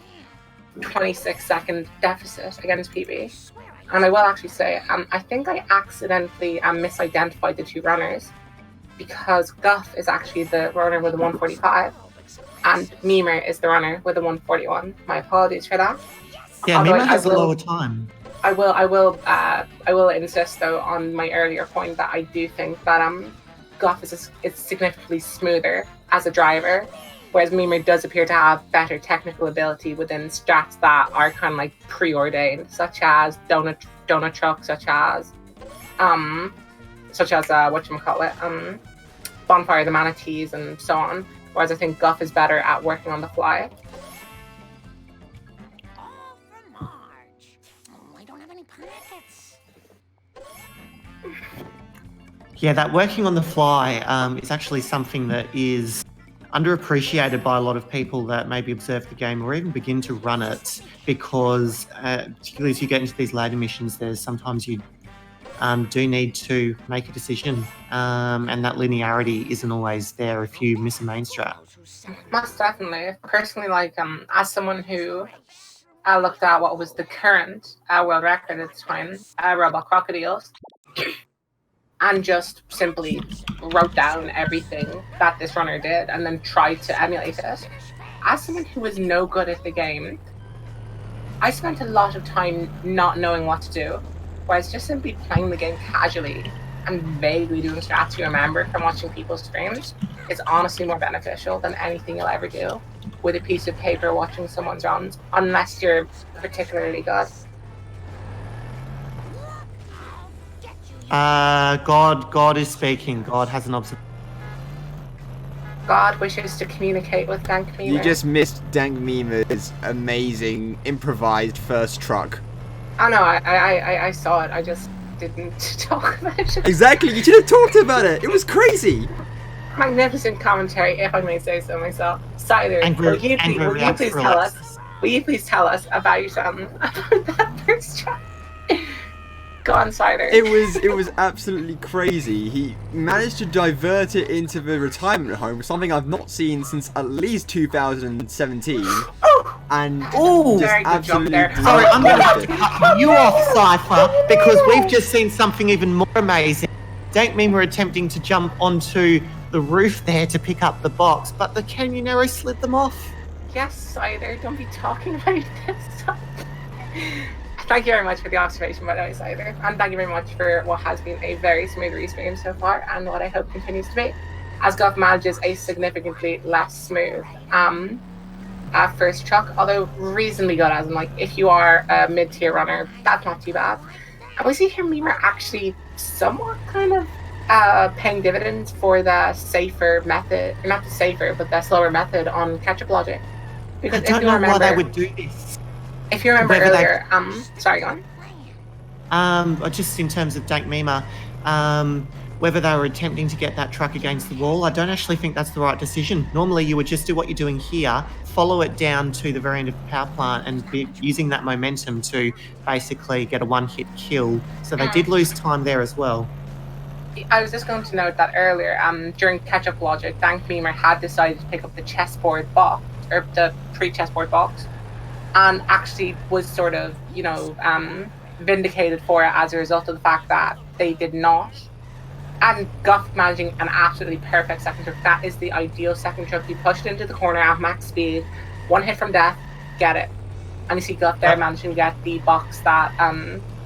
26-second deficit against PB. And I will actually say, I think I accidentally misidentified the two runners, because Guff is actually the runner with a 145 and Memer is the runner with a 141. My apologies for that. Yeah, Although Memer has a lower time. I will insist though on my earlier point that I do think that Guff is significantly smoother as a driver, whereas Memer does appear to have better technical ability within strats that are kind of like preordained, such as donut truck, such as whatchamacallit, Bonfire of the Manatees and so on. Whereas I think Guff is better at working on the fly. All from Marge. Oh, I don't have any packets. Yeah, that working on the fly is actually something that is underappreciated by a lot of people that maybe observe the game or even begin to run it, because particularly as you get into these later missions, there's sometimes you do need to make a decision, and that linearity isn't always there if you miss a main strat. Most definitely. Personally, as someone who looked at what was the current world record at the time, Robot Crocodiles, and just simply wrote down everything that this runner did and then tried to emulate it. As someone who was no good at the game, I spent a lot of time not knowing what to do, whereas just simply playing the game casually and vaguely doing strats you remember from watching people's streams is honestly more beneficial than anything you'll ever do with a piece of paper watching someone's runs, unless you're particularly good. God is speaking. God has an observation. God wishes to communicate with Dank Memer. You just missed Dank Memer's amazing improvised first truck. Oh no, I saw it. I just didn't talk about it. Exactly, you should have talked about it. It was crazy. Magnificent commentary, if I may say so myself. Sider, will you please tell us? Will you please tell us about that person? Go on, Cider. It was absolutely crazy. He managed to divert it into the retirement home, something I've not seen since at least 2017. And Ooh, just very good jump absolutely there. Sorry, I'm going to have to demolished it. cut you off, Cypher, because we've just seen something even more amazing. Don't mean we're attempting to jump onto the roof there to pick up the box, but the canyon arrow slid them off. Yes, Cider, don't be talking about this. Thank you very much for the observation, by the way, Cider. And thank you very much for what has been a very smooth restream so far, and what I hope continues to be, as Guff manages a significantly less smooth first truck, although reasonably good, as in, like, if you are a mid-tier runner, that's not too bad. And we see here Mimer actually somewhat kind of paying dividends for the safer method, not the safer, but the slower method on catch-up logic. Because I don't know why they would do this. If you remember Whether they- earlier, sorry, go on. Just in terms of Dank Mima, whether they were attempting to get that truck against the wall, I don't actually think that's the right decision. Normally, you would just do what you're doing here, follow it down to the very end of the power plant, and be using that momentum to basically get a one-hit kill. So they did lose time there as well. I was just going to note that earlier, during catch-up logic, Dank Mima had decided to pick up the chessboard box, or the pre-chessboard box, and actually was sort of, vindicated for it as a result of the fact that they did not. And Guff managing an absolutely perfect second trip. That is the ideal second trip. You pushed into the corner at max speed, one hit from death, get it. And you see Guff there managing to get the box that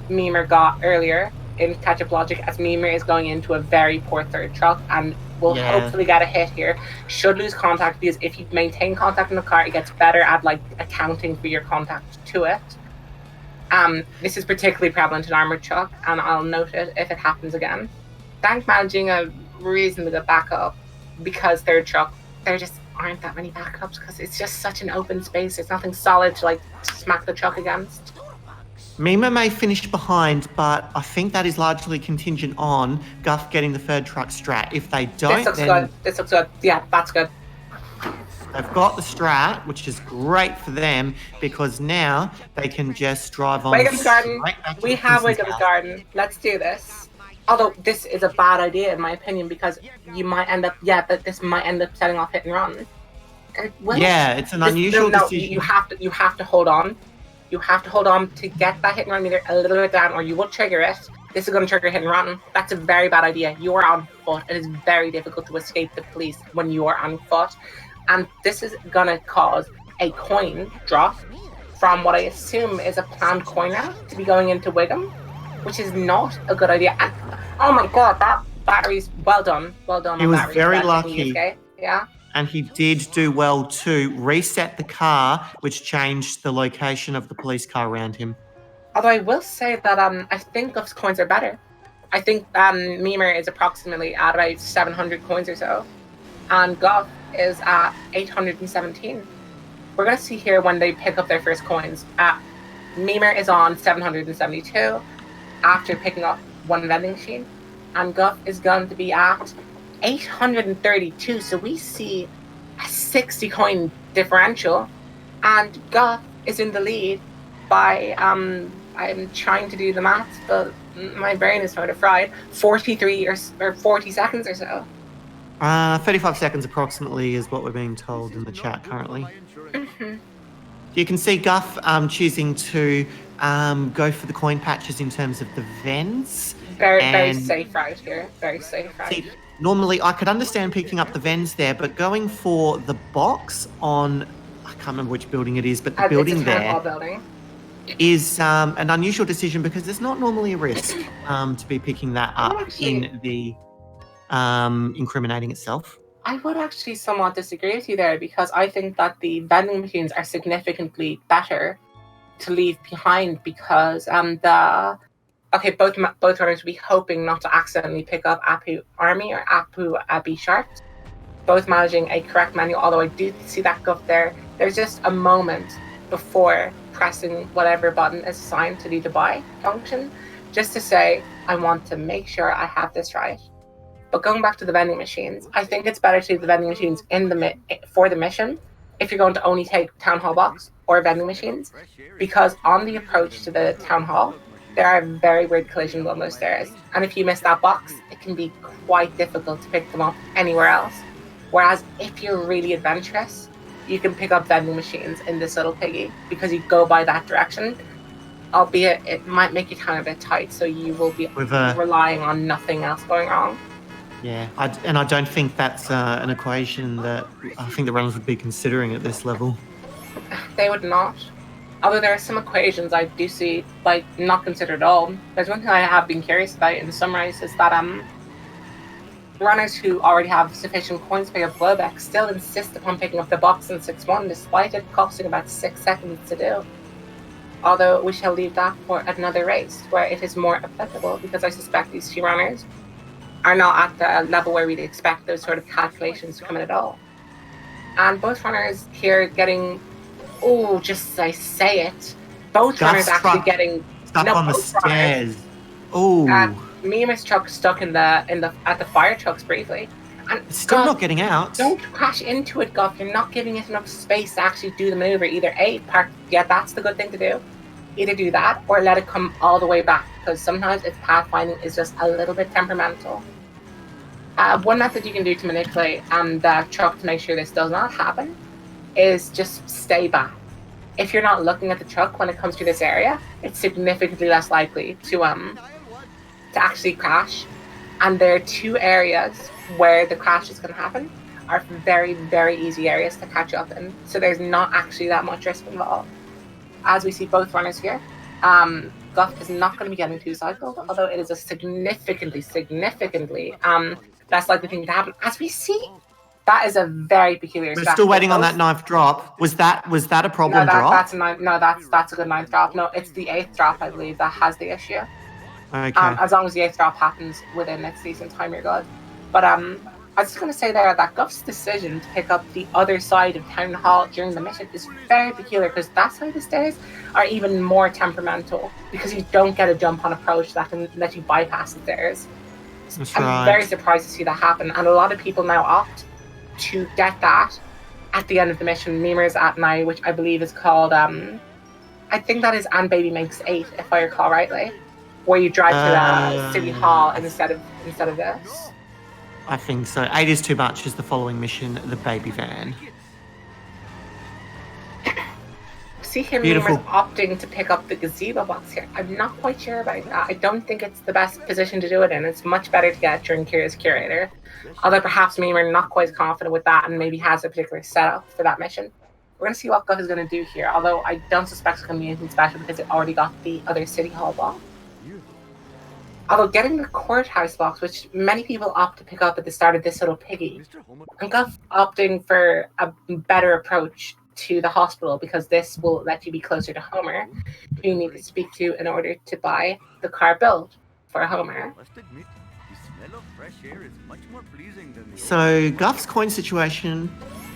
Mimer got earlier in catch-up logic, as Mimer is going into a very poor third truck and will hopefully get a hit here. Should lose contact, because if you maintain contact in the car, it gets better at accounting for your contact to it. This is particularly prevalent in armored truck, and I'll note it if it happens again. Dank managing a reasonably good backup, because third truck, there just aren't that many backups, because it's just such an open space. There's nothing solid to smack the truck against. Mima may finish behind, but I think that is largely contingent on Guff getting the third truck strat. If they don't, This looks then good. This looks good. Yeah, that's good. they've got the strat, which is great for them, because now they can just drive on. Wiggum's Garden. straight back to We the have Simpsons Wiggum's house. Garden. Let's do this. Although this is a bad idea in my opinion, because you might end up, this might end up setting off hit and run. Yeah, it's an unusual decision. You have to hold on. You have to hold on to get that hit and run meter a little bit down, or you will trigger it. This is going to trigger hit and run. That's a very bad idea. You are on foot. It is very difficult to escape the police when you are on foot. And this is going to cause a coin drop from what I assume is a planned coin route to be going into Wiggum, which is not a good idea. And, oh my god, that battery's well done. Well done. He on was batteries very for letting me lucky. escape. Yeah. And he did do well to reset the car, which changed the location of the police car around him. Although I will say that I think Guff's coins are better. I think Mimer is approximately at about 700 coins or so, and Guff is at 817. We're going to see here when they pick up their first coins. Mimer is on 772 after picking up one vending machine, and Guff is going to be at 832. So we see a 60 coin differential, and Guff is in the lead by I'm trying to do the maths, but my brain is sort of fried. 43 or 40 seconds or so. 35 seconds approximately is what we're being told in the chat currently. Mm-hmm. You can see Guff very to go for the coin patches in terms of the vents. Very safe route here. Very safe route. See, normally I could understand picking up the vents there, but going for the box on, I can't remember which building it is, but the building it's a town hall there building. is an unusual decision, because there's not normally a risk to be picking that up in the incriminating itself. I would actually somewhat disagree with you there, because I think that the vending machines are significantly better to leave behind, because both runners will be hoping not to accidentally pick up Apu Army or Apu Abi Sharks, both managing a correct manual, although I do see that Guff there. There's just a moment before pressing whatever button is assigned to do the buy function, just to say, I want to make sure I have this right. But going back to the vending machines, I think it's better to do the vending machines for the mission if you're going to only take town hall box or vending machines, because on the approach to the town hall, there are very weird collisions on those stairs. And if you miss that box, it can be quite difficult to pick them up anywhere else. Whereas if you're really adventurous, you can pick up vending machines in this little piggy because you go by that direction. Albeit it might make your time a bit tight, so you will be relying on nothing else going wrong. Yeah, I don't think that's an equation that I think the runners would be considering at this level. They would not. Although there are some equations I do see, like, not considered at all. There's one thing I have been curious about in some races that runners who already have sufficient coins to pay up blowback still insist upon picking up the box in 6-1, despite it costing about 6 seconds to do. Although we shall leave that for another race, where it is more applicable, because I suspect these two runners are not at the level where we'd expect those sort of calculations to come in at all. And both runners here getting, just as I say it, both runners actually getting stuck on the stairs. Mima's truck stuck at the fire trucks briefly, and it's still not getting out. Don't crash into it, Guff. You're not giving it enough space to actually do the maneuver. Either that's the good thing to do. Either do that or let it come all the way back, because sometimes its pathfinding is just a little bit temperamental. One method you can do to manipulate the truck to make sure this does not happen is just stay back. If you're not looking at the truck when it comes to this area, it's significantly less likely to actually crash. And there are two areas where the crash is going to happen, are very, very easy areas to catch up in. So there's not actually that much risk involved. As we see both runners here, Guff is not going to be getting two-cycled, although it is a significantly less likely thing to happen. As we see, that is a very peculiar We're still waiting on that 9th drop. Was that a problem drop? That's a good 9th drop. No, it's the 8th drop, I believe, that has the issue. Okay. As long as the 8th drop happens within its decent time, you're good. But I was just going to say there that Guff's decision to pick up the other side of Town Hall during the mission is very peculiar, because that side of the stairs are even more temperamental, because you don't get a jump on approach that can let you bypass the stairs. I'm very surprised to see that happen, and a lot of people now opt to get that at the end of the mission. Memers at now, which I believe is called, I think that is And Baby Makes 8, if I recall rightly, where you drive to the City Hall instead of this. I think so. 8 is too much is the following mission, the baby van. See him opting to pick up the gazebo box here. I'm not quite sure about that. I don't think it's the best position to do it in. It's much better to get during Kira's Curator. Although perhaps Memer not quite confident with that and maybe has a particular setup for that mission. We're going to see what Guff is going to do here, although I don't suspect it's going to be anything special because it already got the other City Hall box. Although getting the courthouse box, which many people opt to pick up at the start of this little piggy, and Guff opting for a better approach to the hospital, because this will let you be closer to Homer, who you need to speak to in order to buy the car built for Homer. So Guff's coin situation,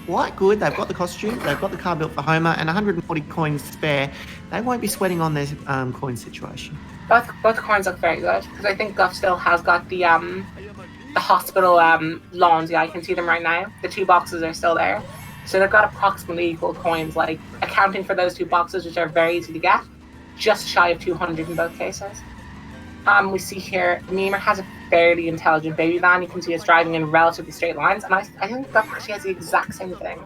quite good. They've got the costume, they've got the car built for Homer, and 140 coins spare. They won't be sweating on their coin situation. Both coins look very good, because I think Guff still has got the hospital lawns. Yeah, I can see them right now. The two boxes are still there. So they've got approximately equal coins, like accounting for those two boxes, which are very easy to get, just shy of 200 in both cases. We see here, Memer has a fairly intelligent baby van. You can see it's driving in relatively straight lines, and I think Guff actually has the exact same thing.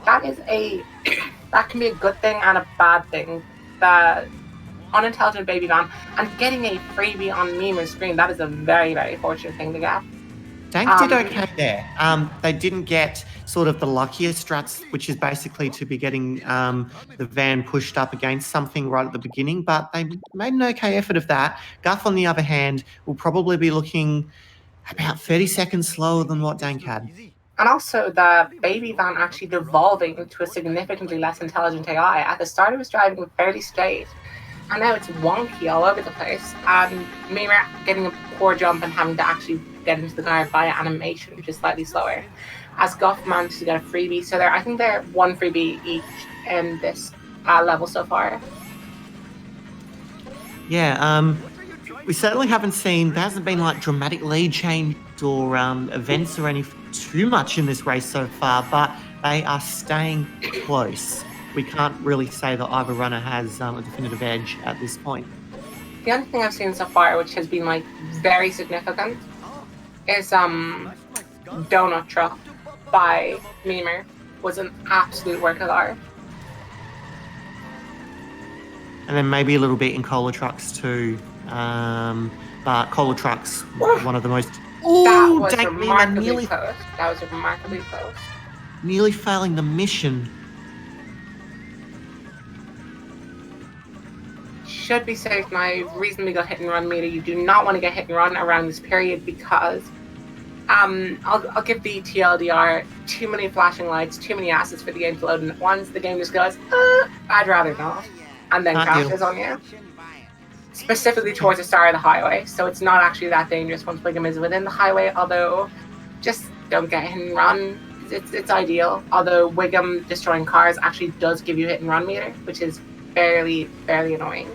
That can be a good thing and a bad thing. The unintelligent baby van and getting a freebie on Memer's screen, that is a very, very fortunate thing to get. Dank did okay there. They didn't get sort of the luckiest strats, which is basically to be getting the van pushed up against something right at the beginning, but they made an okay effort of that. Guff, on the other hand, will probably be looking about 30 seconds slower than what Dank had. And also the baby van actually devolving into a significantly less intelligent AI. At the start it was driving fairly straight, and now it's wonky all over the place. And Memer getting a poor jump and having to actually get into the car via animation, which is slightly slower. As Guff managed to get a freebie, so I think they're one freebie each in this level so far. Yeah, we certainly haven't seen, there hasn't been like dramatic lead change or events or anything too much in this race so far, but they are staying close. We can't really say that either runner has a definitive edge at this point. The only thing I've seen so far, which has been like very significant, is Donut Truck by Memer was an absolute work of art. And then maybe a little bit in Cola Trucks too. But Cola Trucks, one of the most... That Ooh, was Dank Memer remarkably close. That was remarkably close. nearly failing the mission. Should be safe now. Reasonably got hit and run meter. You do not want to get hit and run around this period because I'll give the TLDR too many flashing lights, too many assets for the game to load, and once the game just goes, I'd rather not, and then crashes on you. Specifically towards the start of the highway, so it's not actually that dangerous once Wiggum is within the highway, although just don't get hit and run. It's ideal, although Wiggum destroying cars actually does give you hit and run meter, which is fairly annoying.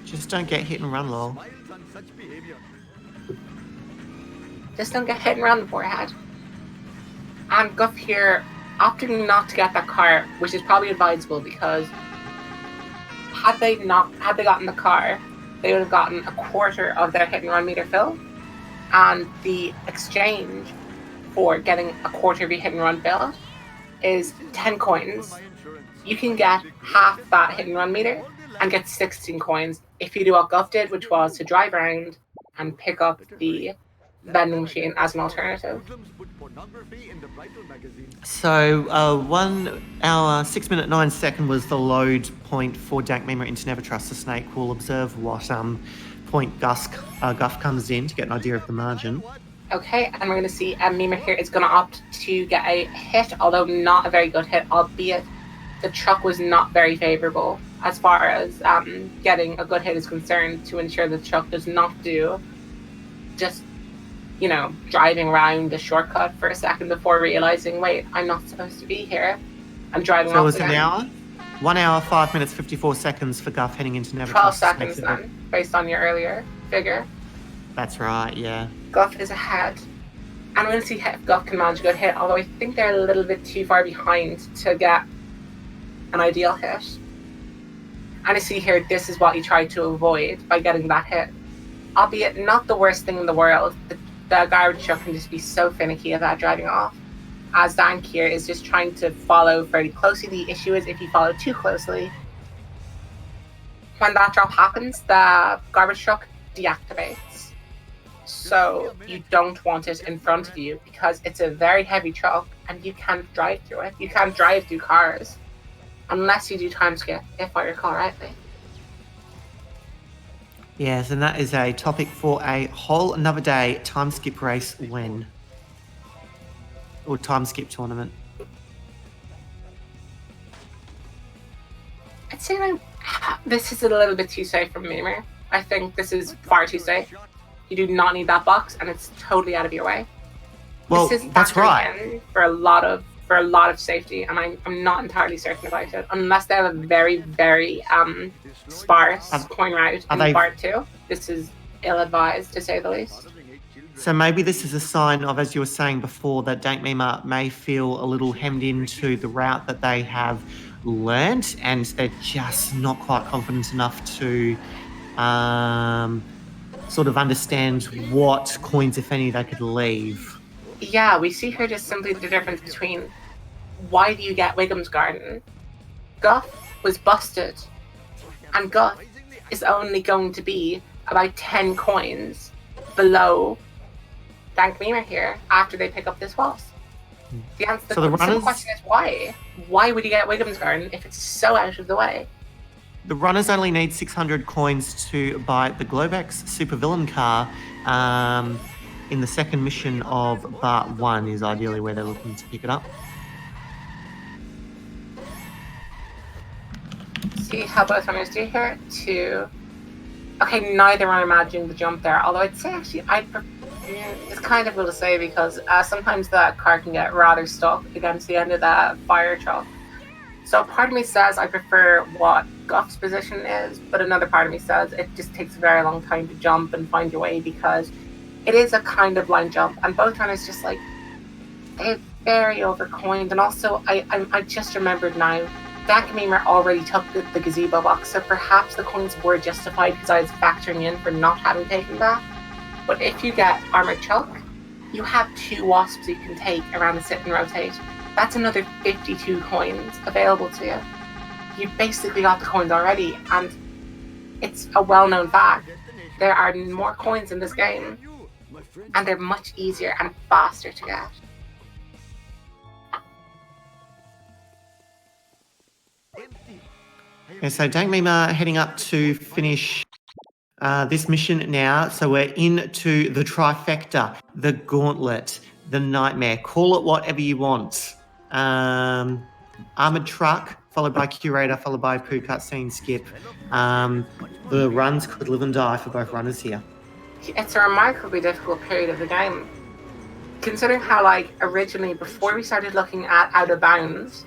Just don't get hit and run, lol. Just don't get hit and run beforehand. And Guff here opting not to get that car, which is probably advisable because had they gotten the car, they would have gotten a quarter of their hit and run meter fill, and the exchange for getting a quarter of your hit and run bill is 10 coins. You can get half that hit and run meter and get 16 coins if you do what Guff did, which was to drive around and pick up the vending machine as an alternative. So 1 hour, 6 minute 9 second was the load point for Dank Memer into Never Trust the Snake. We'll observe what point Guff comes in to get an idea of the margin. Okay, and we're going to see Memer here is going to opt to get a hit, although not a very good hit, albeit the truck was not very favourable as far as getting a good hit is concerned, to ensure the truck does not do just, driving around the shortcut for a second before realising, wait, I'm not supposed to be here. I'm driving off. So it was again. an hour? 1 hour, 5 minutes, 54 seconds for Guff heading into Never 12 Trust the seconds Snake. then, based on your earlier figure. That's right, yeah. Guff is ahead. And we're going to see if Guff can manage a good hit, although I think they're a little bit too far behind to get an ideal hit. And I see here, this is what you try to avoid by getting that hit. Albeit not the worst thing in the world. The garbage truck can just be so finicky about driving off. As Dank here is just trying to follow very closely. The issue is if you follow too closely, when that drop happens, the garbage truck deactivates. So you don't want it in front of you because it's a very heavy truck and you can't drive through it. You can't drive through cars unless you do time skip, if I recall rightly. Yes, and that is a topic for a whole another day. Time skip race when? Or time skip tournament. I'd say this is a little bit too safe from Memer. I think this is far too safe. You do not need that box, and it's totally out of your way. Well, this is that's right. in for a lot of safety, and I'm not entirely certain about it, unless they have a very, very sparse coin route in part 2. This is ill-advised, to say the least. So maybe this is a sign of, as you were saying before, that Dank Memer may feel a little hemmed into the route that they have learnt, and they're just not quite confident enough to sort of understand what coins, if any, they could leave. Yeah, we see here just simply the difference between why do you get Wiggum's Garden? Guff was busted, and Guff is only going to be about 10 coins below Dank Memer here after they pick up this boss. The answer to the simple question is why? Why would you get Wiggum's Garden if it's so out of the way? The runners only need 600 coins to buy the Globex supervillain car. In the second mission of Part 1 is ideally where they're looking to pick it up. See how both runners do here. 2. Okay, neither runner managing the jump there. Although I'd say actually, it's kind of difficult to say because sometimes that car can get rather stuck against the end of that fire truck. So part of me says I prefer what Guff's position is, but another part of me says it just takes a very long time to jump and find your way because it is a kind of line jump, and both runners just they're very overcoined. And also, I just remembered now, Dank and Memer already took the gazebo box, so perhaps the coins were justified because I was factoring in for not having taken that. But if you get Armored Chuck, you have 2 wasps you can take around the sit and rotate. That's another 52 coins available to you. You basically got the coins already, and it's a well-known fact. There are more coins in this game, and they're much easier and faster to get. Okay, so Dank Mima heading up to finish this mission now. So we're into the trifecta, the gauntlet, the nightmare. Call it whatever you want. Armored truck, followed by curator, followed by poo cutscene skip. The runs could live and die for both runners here. It's a remarkably difficult period of the game. Considering how, like, originally, before we started looking at Out of Bounds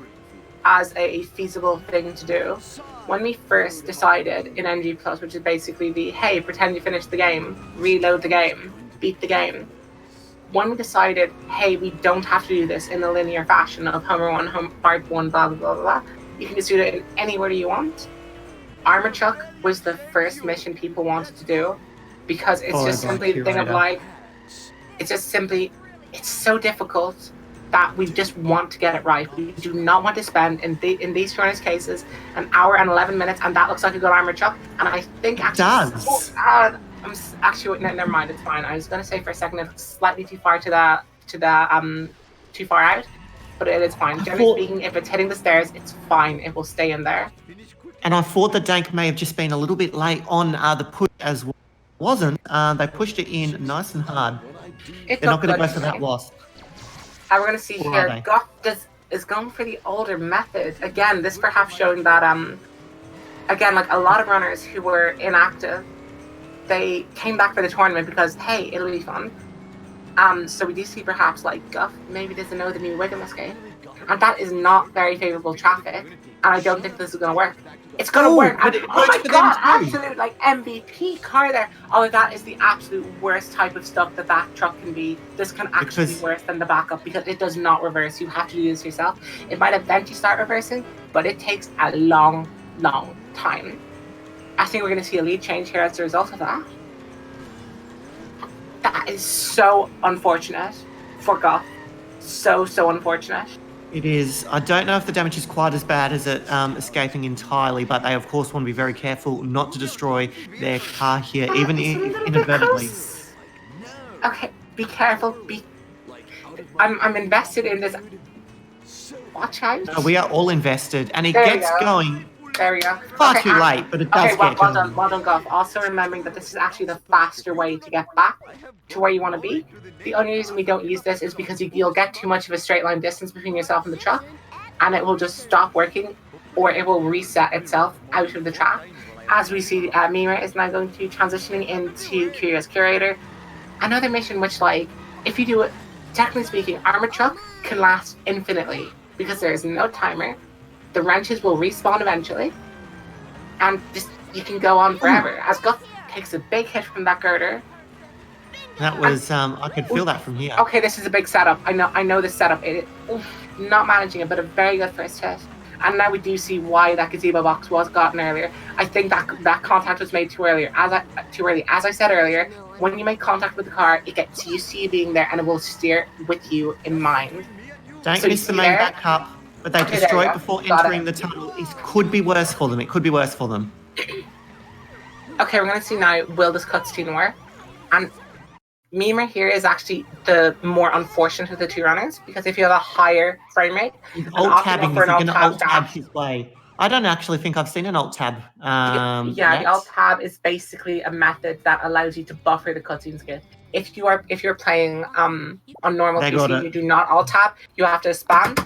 as a feasible thing to do, when we first decided in NG Plus, which is basically the, hey, pretend you finished the game, reload the game, beat the game. When we decided, hey, we don't have to do this in a linear fashion of Homer 1, Part 1, blah, blah, blah, blah, you can just do it in any order you want. Armor Chuck was the first mission people wanted to do because it's just simply the thing of like, it's just simply, it's so difficult that we just want to get it right. We do not want to spend, in these runners' cases, an hour and 11 minutes, and that looks like a good Armor Chuck. And I think actually, I'm actually, no, never mind, it's fine. I was going to say for a second it's slightly too far too far out, but it is fine. Generally speaking, if it's hitting the stairs, it's fine. It will stay in there. And I thought that Dank may have just been a little bit late on the push as well. Wasn't. They pushed it in nice and hard. They're not going to go for that wasp. And we're going to see here, Guff is going for the older method. Again, this perhaps showing that, again, like a lot of runners who were inactive, they came back for the tournament because, hey, it'll be fun. So we do see perhaps like Guff maybe doesn't know the new Wiggum game. And that is not very favourable traffic. And I don't think this is going to work. It's going to work. And, oh my god, absolute like MVP car there. Oh, that is the absolute worst type of stuff that truck can be. This can actually be worse than the backup because it does not reverse. You have to do this yourself. It might eventually start reversing, but it takes a long, long time. I think we're going to see a lead change here as a result of that. That is so unfortunate for Guff. So unfortunate. It is. I don't know if the damage is quite as bad as it escaping entirely, but they, of course, want to be very careful not to destroy their car here, even inadvertently. Okay, be careful. I'm invested in this. Watch out. No, we are all invested, and it gets going. There we go. Far too late, but it does get going. Well done, Guff. Also remembering that this is actually the faster way to get back to where you want to be. The only reason we don't use this is because you'll get too much of a straight line distance between yourself and the truck, and it will just stop working, or it will reset itself out of the track. As we see, Mira is now going to transitioning into Curious Curator. Another mission which, like, if you do it, technically speaking, Armor Truck can last infinitely because there is no timer. The wrenches will respawn eventually, and just you can go on forever. As Guff takes a big hit from that girder. That was I could feel that from here. Okay, this is a big setup. I know this setup. Not managing it, but a very good first hit. And now we do see why that gazebo box was gotten earlier. I think that contact was made too early. As I said earlier, when you make contact with the car, it gets used to you being there, and it will steer with you in mind. Don't miss the main backup. But they destroy it before entering the tunnel. It could be worse for them. Okay, we're going to see now, will this cutscene work? And Mima here is actually the more unfortunate of the two runners, because if you have a higher frame rate, alt-tabbing, if you're going to alt-tab his way. I don't actually think I've seen an alt-tab. The alt-tab is basically a method that allows you to buffer the cutscene skip. If you're playing on normal PC, you do not alt-tab. You have to spam,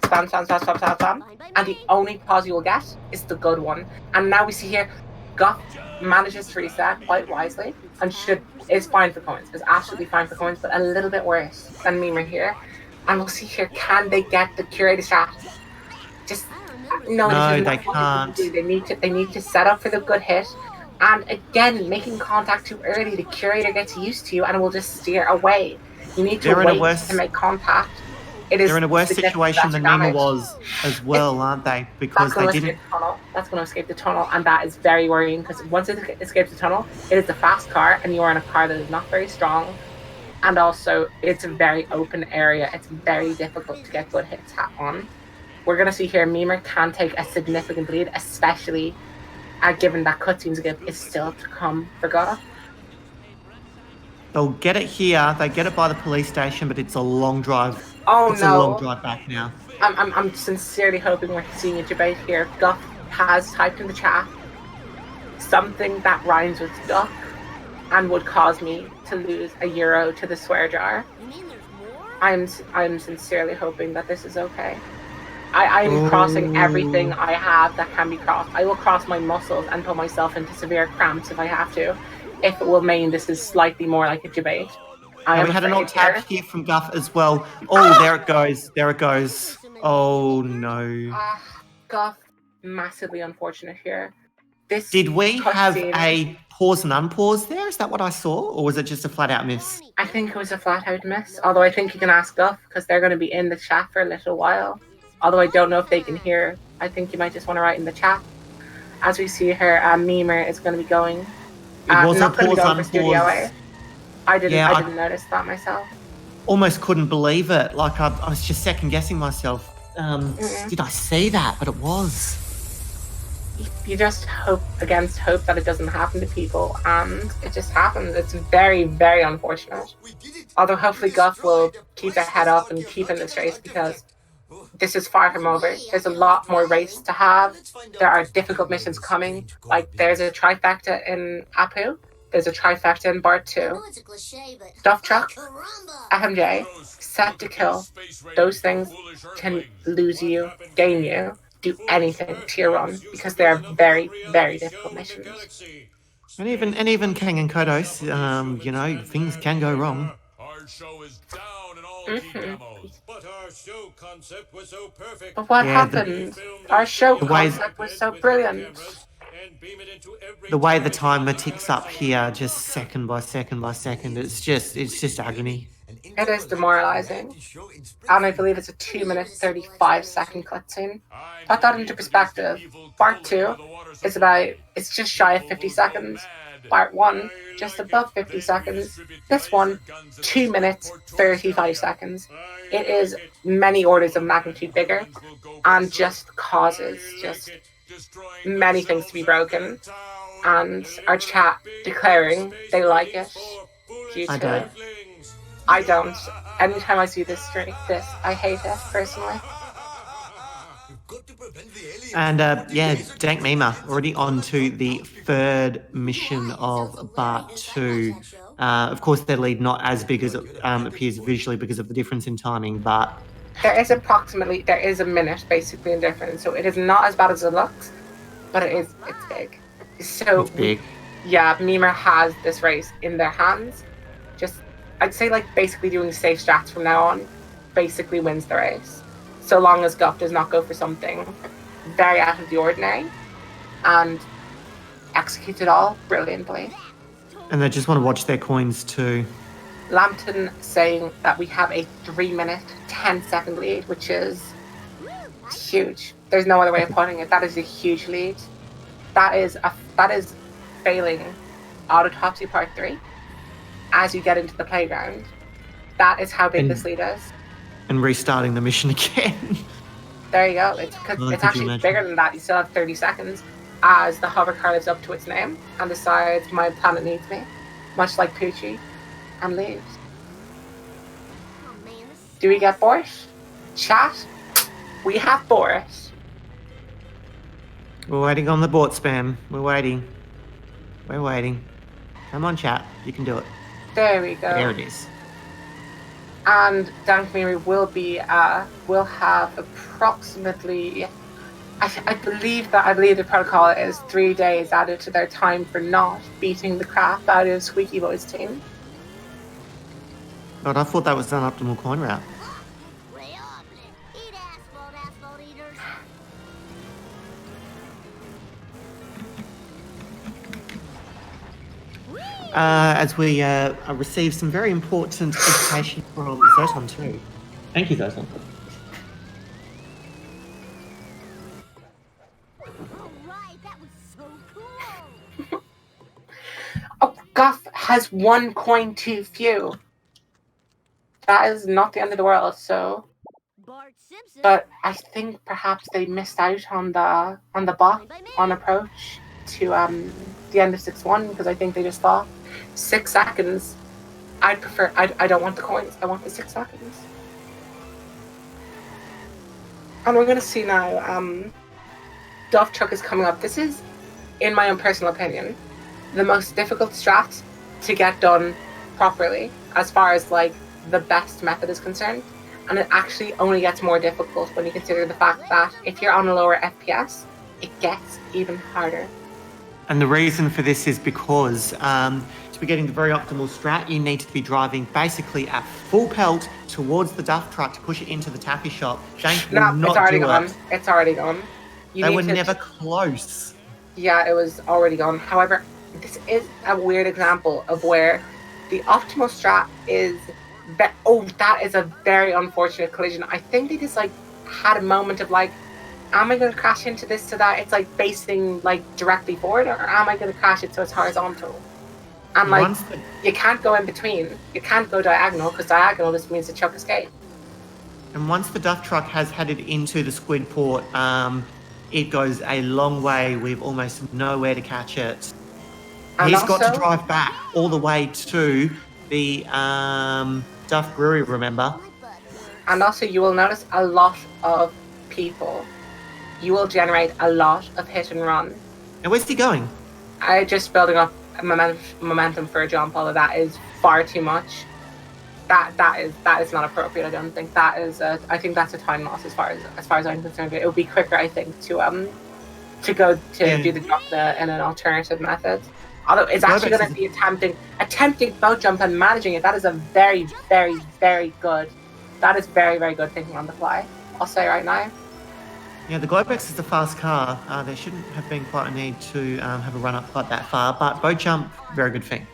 and the only pause you will get is the good one. And now we see here, Guff manages to reset quite wisely and is fine for coins. Is absolutely fine for coins, but a little bit worse than Mima here. And we'll see here, can they get the curator strat? No, they can't. They need to set up for the good hit. And again, making contact too early, the curator gets used to you and will just steer away. You need to wait to make contact. It is They're in a worse significant situation than damage. Mima was as well, aren't they? Because That's going they to didn't. escape the tunnel. That's going to escape the tunnel, and that is very worrying because once it escapes the tunnel, it is a fast car, and you are in a car that is not very strong, and also it's a very open area. It's very difficult to get good hits on. We're going to see here Mima can take a significant lead, especially given that cutscenes skip is still to come for Guff. They'll get it here. They get it by the police station, but it's a long drive. Oh It's a long no! drive back now. I'm sincerely hoping we're seeing a debate here. Guff has typed in the chat something that rhymes with duck and would cause me to lose €1 to the swear jar. You mean there's more? I'm sincerely hoping that this is okay. I'm crossing everything I have that can be crossed. I will cross my muscles and put myself into severe cramps if I have to, if it will mean this is slightly more like a debate. And we had an old tab here from Guff as well. Oh, there it goes. There it goes. Oh, no. Guff, massively unfortunate here. Did we have cutscene- a pause and unpause there? Is that what I saw? Or was it just a flat-out miss? I think it was a flat-out miss, although I think you can ask Guff because they're going to be in the chat for a little while. Although I don't know if they can hear. I think you might just want to write in the chat. As we see here, Mimer is going to be going. It was a not going to be pause, going for Studio unpause. A. I didn't Yeah, I- didn't notice that myself. Almost couldn't believe it. Like, I was just second-guessing myself. Did I see that? But it was. You just hope against hope that it doesn't happen to people, and it just happens. It's very, very unfortunate. Although hopefully Guff will keep their head up and keep in this race because this is far from over. There's a lot more race to have. There are difficult missions coming. Like there's a trifecta in Apu. There's a trifecta in Bart 2. I know it's a cliche, but Duff Truck, caramba! FMJ, Set to Kill. Those things can lose you, gain you, do anything to your run because they are very, very difficult missions. And even Kang and Kodos, things can go wrong. Our show is down in all key Mhm. demos, but our show concept was so perfect. But what Yeah, happened? Our show the way- concept was so brilliant. The way the timer ticks up here, just second by second by second, it's just agony. It is demoralizing. And I believe it's a 2-minute 35-second cutscene. Put that into perspective. Part 2 is it's just shy of 50 seconds. Part 1, just above 50 seconds. This one, 2 minutes, 35 seconds. It is many orders of magnitude bigger and just causes many things to be broken. And our chat declaring they like it due I to don't. it. I don't. Anytime I see this, I hate it personally. And Dank Mima already on to the third mission of Bart 2. Of course, their lead not as big as it appears visually because of the difference in timing, but There is a minute basically in difference, so it is not as bad as it looks, but it's big. So it's big. yeah, Mimer has this race in their hands. I'd say basically doing safe strats from now on basically wins the race. So long as Guff does not go for something very out of the ordinary and executes it all brilliantly. And they just want to watch their coins too. Lambton saying that we have a 3-minute, 10-second lead, which is huge. There's no other way of putting it. That is a huge lead. That is failing Autopsy Part 3 as you get into the playground. That is how big this lead is. And restarting the mission again. There you go. It's Well, could you actually imagine? bigger than that. You still have 30 seconds as the hover car lives up to its name and decides my planet needs me, much like Poochie, and leaves. Oh man, this is Do we get Boris? Chat? We have Boris. We're waiting on the bot spam. We're waiting. Come on, chat. You can do it. There we go. There it is. And Dank Miri will have approximately, I believe the protocol is 3 days added to their time for not beating the crap out of Squeaky Boy's team. God, I thought that was an optimal coin route. way up. Eat asphalt eaters. As we receive some very important education from Zoton too. Thank you, Zosan. Alright, that was so cool. Oh, Guff has 1 coin too few. That is not the end of the world, so... Bart Simpson. But I think perhaps they missed out on the bot on approach to the end of 6-1 because I think they just thought 6 seconds. I don't want the coins. I want the 6 seconds. And we're gonna see now. Duff Truck is coming up. This is, in my own personal opinion, the most difficult strat to get done properly as far as like the best method is concerned. And it actually only gets more difficult when you consider the fact that if you're on a lower FPS, it gets even harder. And the reason for this is because to be getting the very optimal strat, you need to be driving basically at full pelt towards the Duff Truck to push it into the taffy shop. James will No, not it's already do gone. it. It's already gone. They were never close. Yeah, it was already gone. However, this is a weird example of where the optimal strat is... that is a very unfortunate collision. I think they just like had a moment of like, am I going to crash into this so that it's like facing like directly forward, or am I going to crash it so it's horizontal? And like, you can't go in between. You can't go diagonal because diagonal just means the truck escape. And once the Duff Truck has headed into the squid port, it goes a long way with almost nowhere to catch it. And He's got to also- drive back all the way to the Duff Brewery, remember? And also, you will notice a lot of people. You will generate a lot of hit and run. And where's he going? Just building up momentum for a jump. All of that is far too much. That is not appropriate. I don't think that is. I think that's a time loss as far as I'm concerned. It would be quicker, I think, to go to do the jump in an alternative method. Although it's actually going to be attempting boat jump and managing it. That is a very, very, very good. That is very, very good thinking on the fly. I'll say right now. Yeah, the Globex is a fast car. There shouldn't have been quite a need to have a run up quite that far, but boat jump, very good thing.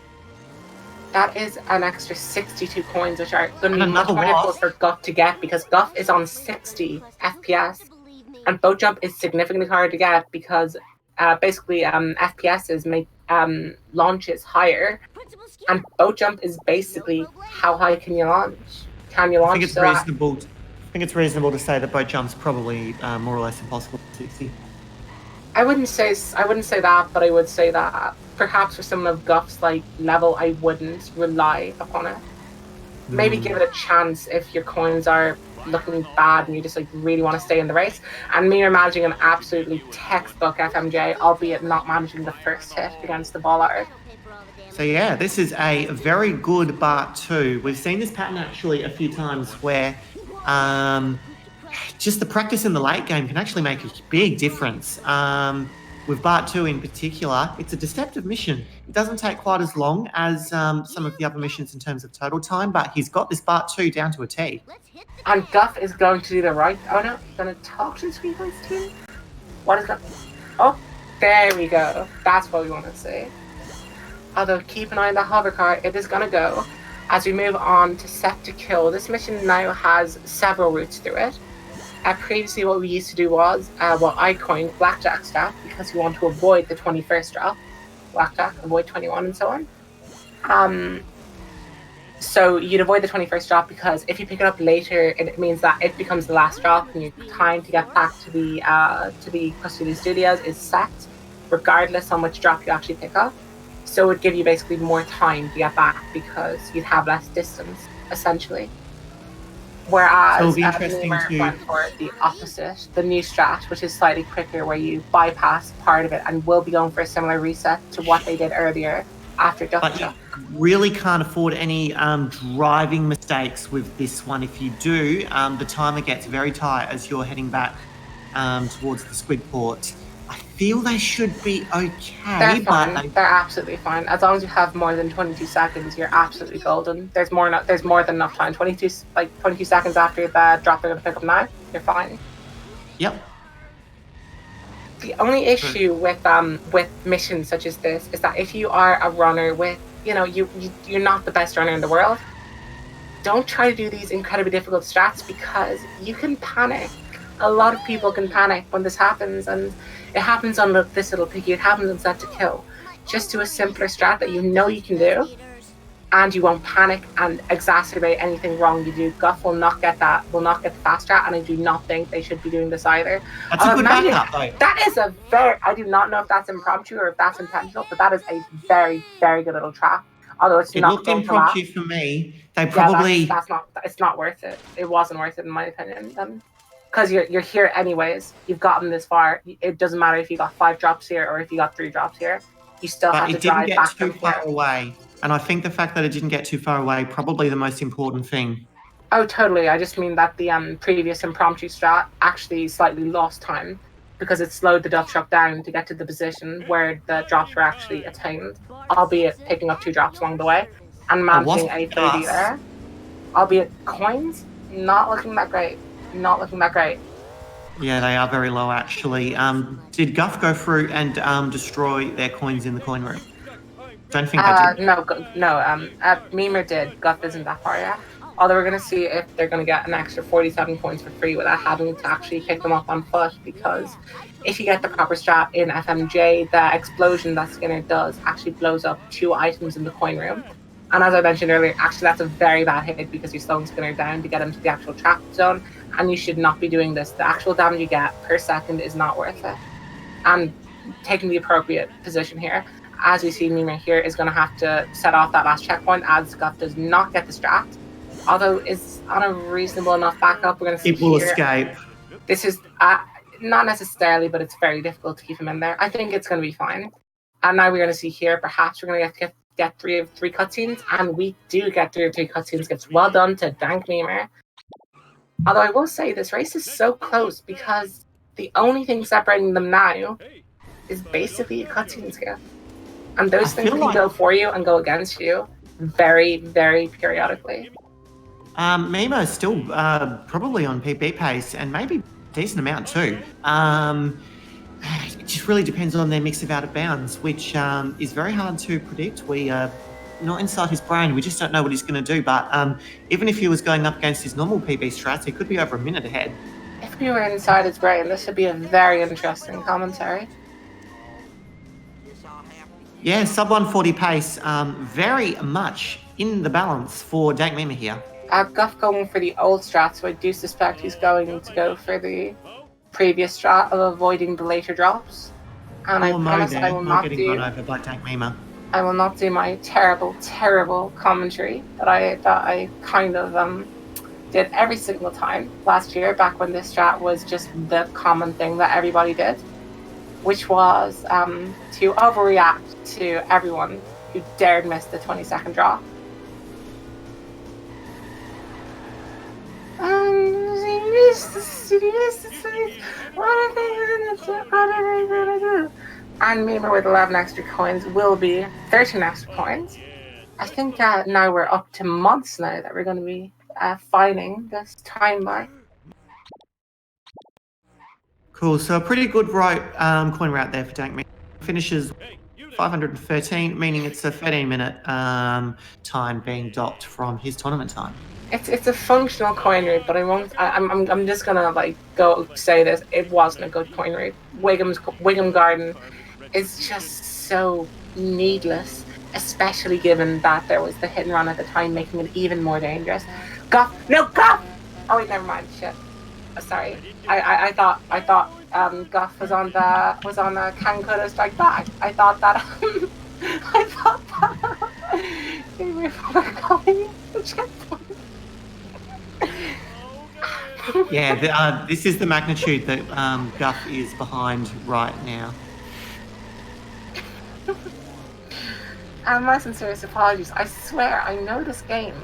That is an extra 62 coins, which are going to be And much another more loss. difficult for Guff to get because Guff is on 60 FPS, and boat jump is significantly harder to get because basically FPSs make launches higher, and boat jump is basically how high can you launch? Can you launch? I think it's reasonable to say that boat jump's probably more or less impossible at 60. I wouldn't say that, but I would say that perhaps for someone of Guff's like level, I wouldn't rely upon it. Maybe give it a chance if your coins are looking bad and you just like really want to stay in the race. And me are managing an absolutely textbook FMJ, albeit not managing the first hit against the bollard. So yeah, this is a very good Bart 2. We've seen this pattern actually a few times where just the practice in the late game can actually make a big difference. With Bart 2 in particular, it's a deceptive mission. It doesn't take quite as long as some of the other missions in terms of total time, but he's got this Bart 2 down to a T. And Guff is going to do the right... Oh no, he's going to talk to the Sweet Boys team? What is that? Oh, there we go. That's what we want to see. Although, keep an eye on the hover car. It is going to go. As we move on to Set to Kill, this mission now has several routes through it. Previously, what we used to do was, I coined Blackjack strat because we want to avoid the 21st drop. Blackjack, avoid 21 and so on. So you'd avoid the 21st drop because if you pick it up later, it means that it becomes the last drop and your time to get back to the custody studios is set, regardless on which drop you actually pick up. So it would give you basically more time to get back because you'd have less distance, essentially. Whereas So it'll be interesting went for the opposite, the new strat, which is slightly quicker, where you bypass part of it and will be going for a similar reset to what they did earlier after Duck But you Chuck. really can't afford any driving mistakes with this one. If you do, the timer gets very tight as you're heading back towards the squid port. I feel they should be okay. They're fine. They're absolutely fine. As long as you have more than 22 seconds, you're absolutely golden. There's more than enough time. 22 seconds after the drop they're going to pick up now, you're fine. Yep. The only issue with missions such as this is that if you are a runner with, you're not the best runner in the world, don't try to do these incredibly difficult strats because you can panic. A lot of people can panic when this happens, and it happens on this little piggy, it happens on Set to Kill. Just do a simpler strat that you know you can do, and you won't panic and exacerbate anything wrong you do. Guff will not get the fast strat, and I do not think they should be doing this either. That's a good backup, though. That is I do not know if that's impromptu or if that's intentional, but that is a very, very good little trap. Although it looked impromptu for me. They probably... it's not worth it. It wasn't worth it in my opinion. Because you're here anyways. You've gotten this far. It doesn't matter if you got 5 drops here or if you got 3 drops here. You still have to drive back too far away. And I think the fact that it didn't get too far away, probably the most important thing. Oh, totally. I just mean that the previous impromptu strat actually slightly lost time because it slowed the duck truck down to get to the position where the drops were actually attained, albeit picking up 2 drops along the way and managing a 3D there. Albeit coins, not looking that great. Not looking that great. Yeah, they are very low, actually. Did Guff go through and destroy their coins in the coin room? Don't think they did. No. Memer did. Guff isn't that far yet. Although we're going to see if they're going to get an extra 47 coins for free without having to actually pick them up on foot, because if you get the proper strat in FMJ, the explosion that Skinner does actually blows up 2 items in the coin room. And as I mentioned earlier, actually that's a very bad hit because you're slowing Skinner down to get him to the actual trap zone, and you should not be doing this. The actual damage you get per second is not worth it. And taking the appropriate position here, as we see Mima here, is going to have to set off that last checkpoint as Guff does not get the strat. Although it's on a reasonable enough backup, we're going to see it will here. Escape. This is not necessarily, but it's very difficult to keep him in there. I think it's going to be fine. And now we're going to see here, perhaps we're going to get 3 of 3 cutscenes, and we do get 3 of 3 cutscenes. Gets well done to Dank Memer. Although I will say this race is so close because the only thing separating them now is basically a cutscene skill. And those things can go for you and go against you very, very periodically. Mimo is still probably on PB pace, and maybe a decent amount too. It just really depends on their mix of out of bounds, which is very hard to predict. We not inside his brain. We just don't know what he's going to do. But even if he was going up against his normal PB strats, he could be over a minute ahead. If we were inside his brain, this would be a very interesting commentary. Yeah, sub 140 pace, very much in the balance for Dank Mima here. Guff going for the old strat, so I do suspect he's going to go for the previous strat of avoiding the later drops. And I promise I will not do run over by Dank Mima. I will not do my terrible, terrible commentary that I kind of did every single time last year, back when this strat was just the common thing that everybody did, which was to overreact to everyone who dared miss the 20-second drop. And Mima with 11 extra coins will be 13 extra coins. I think now we're up to months now that we're going to be finding this time mark. Cool, so a pretty good coin route there for Dank Mima. Finishes 513, meaning it's a 13-minute time being docked from his tournament time. It's a functional coin route, but I'm just gonna go say this. It wasn't a good coin route. Wigham Garden is just so needless, especially given that there was the hit and run at the time, making it even more dangerous. Guff! Oh wait, never mind. Shit. Sorry. I thought Guff was on Kankudo Strike Back. I thought that they were going to checkpoint. Yeah, this is the magnitude that Guff is behind right now. And my sincerest apologies. I swear, I know this game.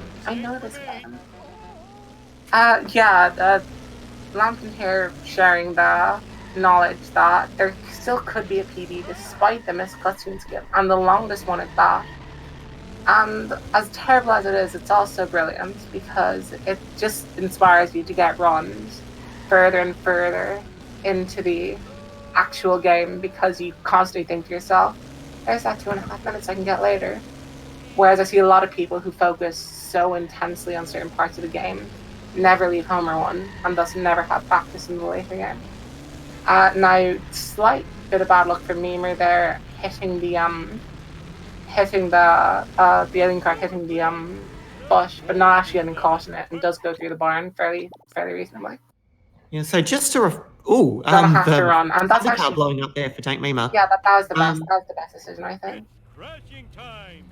Lambton here sharing the knowledge that there still could be a PD despite the missed cutscene skill, and the longest one at that. And as terrible as it is, it's also brilliant because it just inspires you to get runs further and further into the actual game, because you constantly think to yourself, there's that 2.5 minutes I can get later. Whereas I see a lot of people who focus so intensely on certain parts of the game never leave home or one, and thus never have practice in the later game. Now, slight bit of bad luck for Memer there, hitting the alien car, hitting the bush, but not actually getting caught in it, and does go through the barn fairly reasonably. Yeah, so just to Gonna have to run, and that's the car actually blowing up there for Tank Mima. yeah, that was the best. That was the best decision, I think. Crashing time.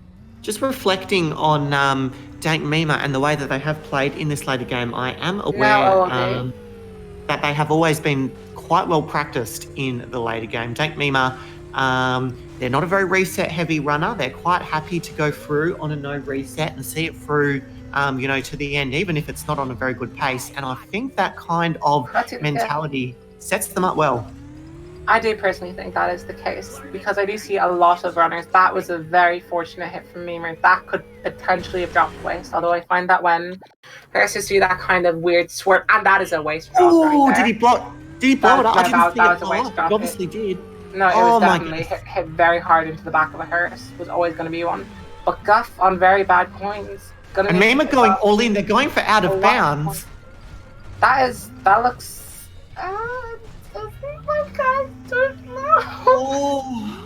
Just reflecting on Dank Mima and the way that they have played in this later game, I am aware that they have always been quite well practiced in the later game. Dank Mima, they're not a very reset-heavy runner. They're quite happy to go through on a no reset and see it through, to the end, even if it's not on a very good pace. And I think that kind of mentality sets them up well. I do personally think that is the case, because I do see a lot of runners. That was a very fortunate hit from Memer. That could potentially have dropped waste, although I find that when Versus do that kind of weird swerve, and that is a waste drop. Oh, right there. Did he blow it up? I didn't see that it was a blow waste up. drop. He obviously did. No, it was definitely hit very hard into the back of a hearse. Was always going to be one. But Guff on very bad coins. And Memer going all in. They're going for out of bounds. That looks. I don't know.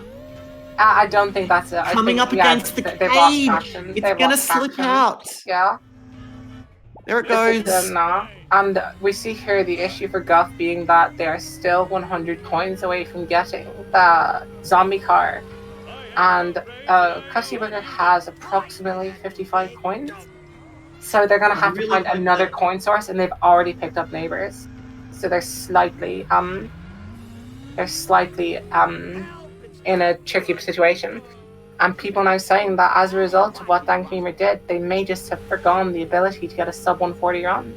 I don't think that's it. Coming up against the cage. It's going to slip out. Yeah. There it goes. And we see here the issue for Guff being that they are still 100 coins away from getting the zombie car. And Krusty Burger has approximately 55 coins. So they're going to have to find another coin source, and they've already picked up neighbors. So they're slightly in a tricky situation. And people now saying that as a result of what Dank Memer did, they may just have forgone the ability to get a sub 140 run,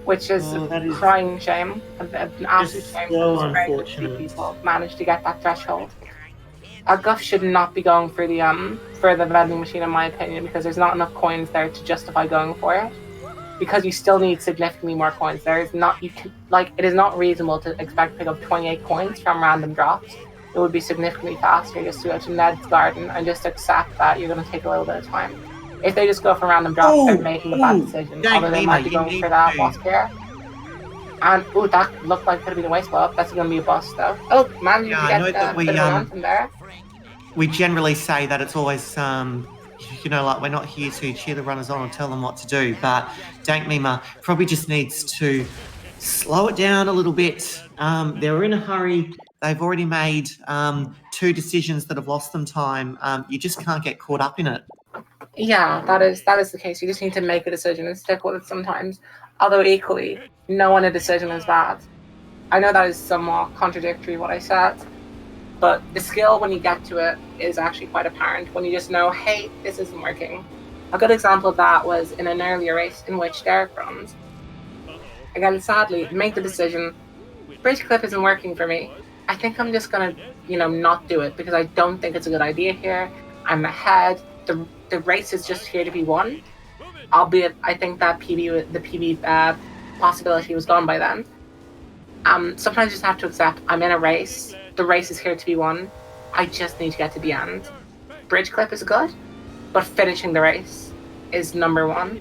which is a crying shame. An absolute shame. So very good people managed to get that threshold. Guff should not be going for the vending machine, in my opinion, because there's not enough coins there to justify going for it. Because you still need significantly more coins. It is not reasonable to expect to pick up 28 coins from random drops. It would be significantly faster just to go to Ned's garden and just accept that you're going to take a little bit of time. If they just go for random drops, they're making a bad decision. Although they might be going for that boss here. And that looked like it could have been a waste blow up. That's going to be a bust though. Oh, man, you get a bit of momentum there. We generally say that it's always, we're not here to cheer the runners on and tell them what to do. But Dank Mima probably just needs to slow it down a little bit. They're in a hurry. They've already made 2 decisions that have lost them time. You just can't get caught up in it. Yeah, that is the case. You just need to make a decision and stick with it sometimes. Although equally, knowing a decision is bad. I know that is somewhat contradictory what I said, but the skill when you get to it is actually quite apparent when you just know, hey, this isn't working. A good example of that was in an earlier race in which Derek runs. Again, sadly, make the decision, bridge clip isn't working for me. I think I'm just gonna, not do it because I don't think it's a good idea here. I'm ahead. The race is just here to be won. Albeit, I think that the PB possibility was gone by then. Sometimes you just have to accept I'm in a race. The race is here to be won. I just need to get to the end. Bridge clip is good, but finishing the race is number one.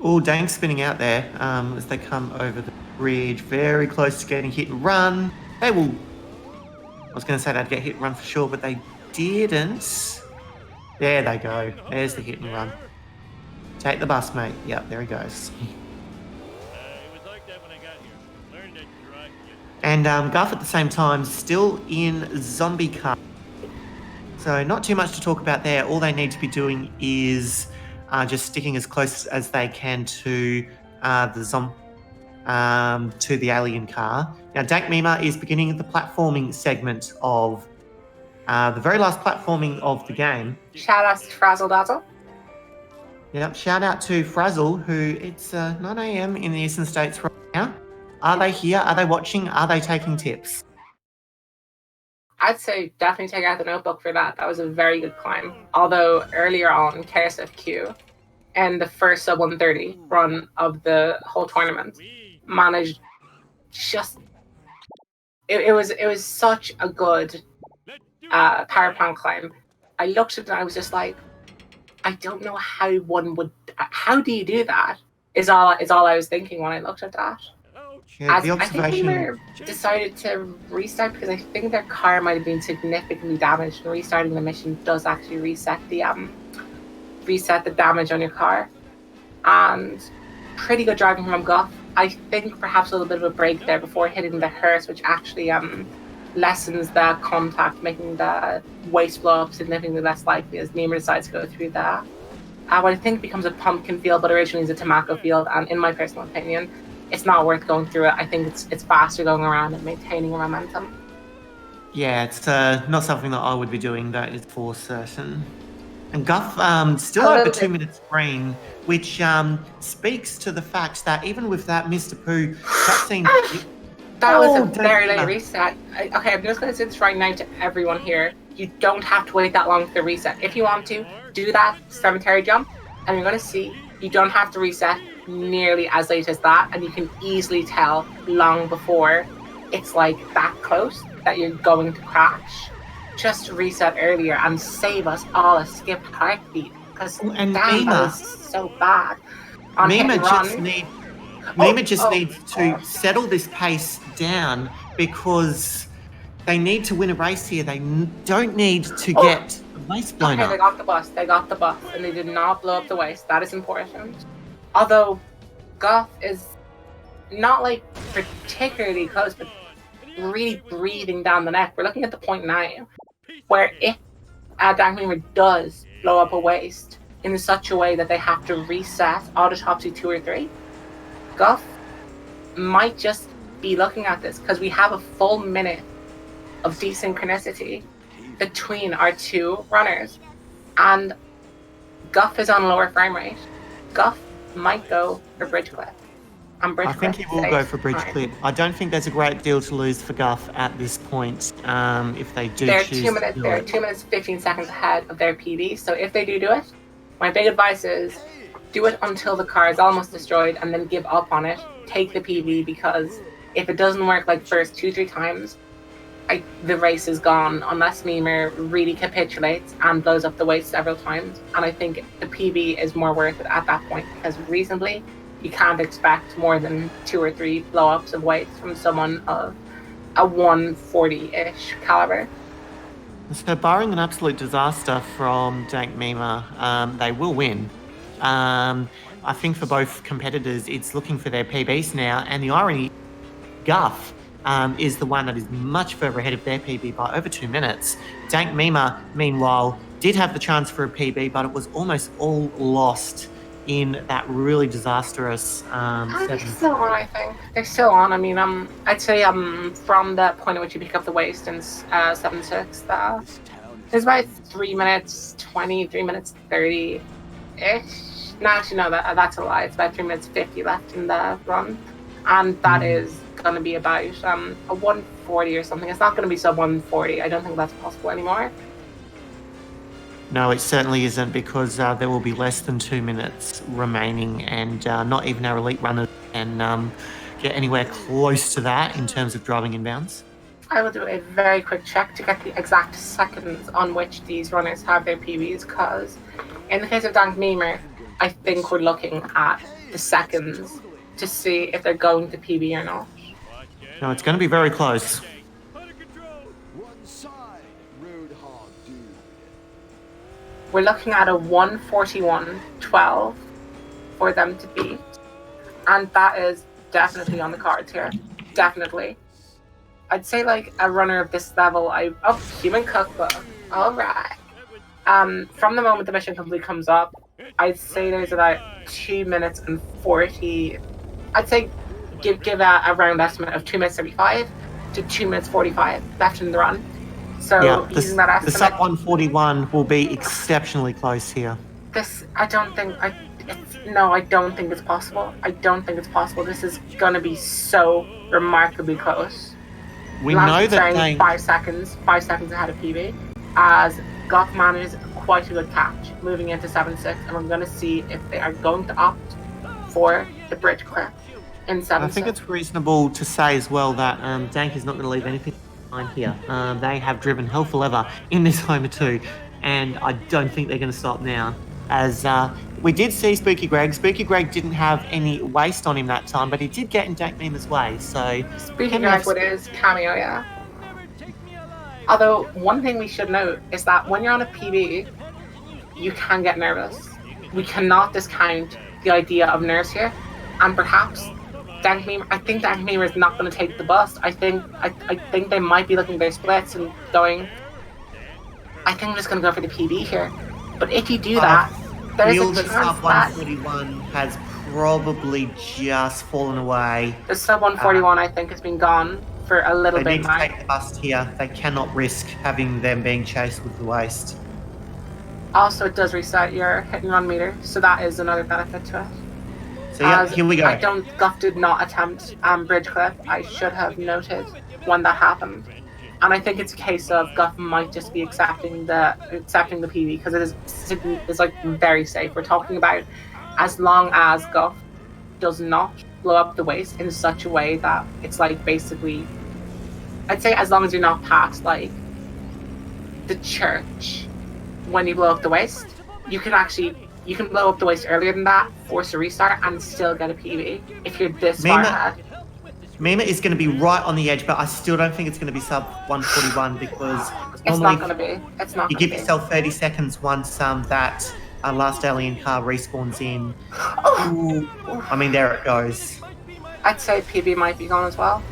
Oh, Dank's spinning out there as they come over the bridge, very close to getting hit and run. They will. I was going to say they'd get hit and run for sure, but they didn't. There they go. There's the hit and run. Take the bus, mate. Yep, there he goes. And Guff at the same time still in zombie car. So not too much to talk about there. All they need to be doing is just sticking as close as they can to the alien car. Now, Dank Mima is beginning the platforming segment of the very last platforming of the game. Shout out to Frazzle Dazzle. Yep, shout out to Frazzle, who it's 9 a.m. in the Eastern States right now. Are they here? Are they watching? Are they taking tips? I'd say definitely take out the notebook for that. That was a very good climb. Although earlier on, KSFQ and the first sub 130 run of the whole tournament managed just... It was such a good power plant climb. I looked at it and I was just like, I don't know how one would. How do you do that? Is all I was thinking when I looked at that. Yeah, the I think observation. Beamer decided to restart because I think their car might have been significantly damaged, and restarting the mission does actually reset the damage on your car. And pretty good driving from Guff. I think perhaps a little bit of a break there before hitting the hearse, which actually lessens the contact, making the waste blow up significantly less likely as Beamer decides to go through that. What I think becomes a pumpkin field, but originally is a tomato field, and in my personal opinion, it's not worth going through it. I think it's faster going around and maintaining a momentum. Yeah, it's not something that I would be doing, that is for certain. And Guff still A over little 2 bit. minutes green, which speaks to the fact that even with that Mr. Pooh cutscene... That was a don't very do late that. reset. Okay, I'm just going to say this right now to everyone here. You don't have to wait that long for the reset. If you want to, do that cemetery jump, and you're going to see you don't have to reset nearly as late as that, and you can easily tell long before it's like that close that you're going to crash. Just reset earlier and save us all a skipped heartbeat, because And damn, Mima. that was so bad. On hit Mima and just run, needs oh, to settle this pace down, because they need to win a race here. They don't need to Oh. get the waste blown okay, up. they got the bus, and they did not blow up the waste. That is important. Although, Guff is not like particularly close, but really breathing down the neck. We're looking at the point now where if Dankmeamer does blow up a waste in such a way that they have to reset Autopsy 2 or 3, Guff might just be looking at this because we have a full minute of desynchronicity between our two runners, and Guff is on lower frame rate. Guff might go for Bridge Cliff. And Bridge I think he Cliff will safe. go for Bridge Right. Clip. I don't think there's a great deal to lose for Guff at this point, if they do They're choose 2 minutes. to do They're it. 2 minutes 15 seconds ahead of their PB. So if they do it, my big advice is do it until the car is almost destroyed, and then give up on it. Take the PB, because if it doesn't work like first 2-3 times, the race is gone unless Memer really capitulates and blows up the waste several times. And I think the PB is more worth it at that point, because reasonably you can't expect more than 2 or 3 blow-ups of waste from someone of a 140-ish caliber. So barring an absolute disaster from Dank Mima, they will win. I think for both competitors, it's looking for their PBs now, and the irony, Guff is the one that is much further ahead of their PB by over 2 minutes. Dank Mima, meanwhile, did have the chance for a PB, but it was almost all lost in that really disastrous They're 7. still on, I think. They're still on. I mean, I'd say from the point at which you pick up the waste in 7-6, there's about 3 minutes 20, 3 minutes 30-ish. No, actually, no, that's a lie. It's about 3 minutes 50 left in the run. And that is going to be about a 140 or something. It's not going to be sub 140. I don't think that's possible anymore. No, it certainly isn't, because there will be less than 2 minutes remaining, and not even our elite runners can get anywhere close to that in terms of driving inbounds. I will do a very quick check to get the exact seconds on which these runners have their PBs, because in the case of Dank Memer, I think we're looking at the seconds to see if they're going to PB or not. No, it's going to be very close. We're looking at a 141.12 for them to beat, and that is definitely on the cards here. Definitely. I'd say like a runner of this level, Human Cookbook. All right. From the moment the mission complete comes up, I'd say there's about 2 minutes and 40. I'd say give a round estimate of 2 minutes 35 to 2 minutes 45 left in the run. So Yeah, using that the estimate, sub 141 will be exceptionally close here. I don't think it's possible. I don't think it's possible. This is gonna be so remarkably close. We Lance know is that saying they... 5 seconds ahead of PB, as Guff manages quite a good catch moving into 7-6, and we're going to see if they are going to opt for the bridge clip in 7-6. I think it's reasonable to say as well that Dank is not going to leave anything behind here. They have driven hell for leather in this Homer 2, and I don't think they're going to stop now. As we did see Spooky Greg. Spooky Greg didn't have any waste on him that time, but he did get in Dank Mima's way. So Speaking of what is cameo, yeah. Although one thing we should note is that when you're on a PB, you can get nervous. We cannot discount the idea of nerves here, and perhaps Dank Mima. I think Dank Mima is not going to take the bust. I think they might be looking at their splits and going. I think I'm just going to go for the PB here. But if you do that, there's a chance sub that 141 has probably just fallen away. the sub 141 I think has been gone for a little They bit need to now. take the bust here. They cannot risk having them being chased with the waste. Also, it does reset your hit and run meter, so that is another benefit to it. So yeah, As here we go. Guff did not attempt bridge clip. I should have noted when that happened. And I think it's a case of Guff might just be accepting the PV because it's like very safe. We're talking about as long as Guff does not blow up the waist in such a way that it's like basically, I'd say as long as you're not past like the church when you blow up the waist, you can blow up the waist earlier than that, force a restart, and still get a PV if you're this far ahead. Mima is going to be right on the edge, but I still don't think it's going to be sub 141 because It's not going to be. It's not. You give yourself 30 seconds once that last alien car respawns in. Ooh. I mean, there it goes. I'd say PB might be gone as well.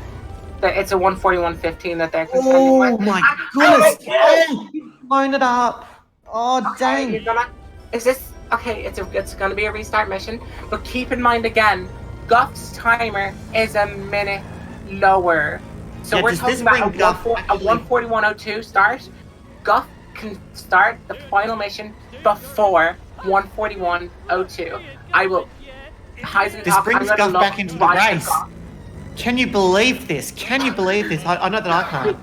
It's a 141.15 that they're contending with. Oh my goodness! Oh, you've blown it up. Oh dang! Is this okay? It's gonna be a restart mission, but keep in mind again, Guff's timer is a minute lower. So we're talking about a 141.02 start. Guff can start the final mission before 141.02. I will. This brings Guff back into the race. Can you believe this? Can you believe this? I know that I can't.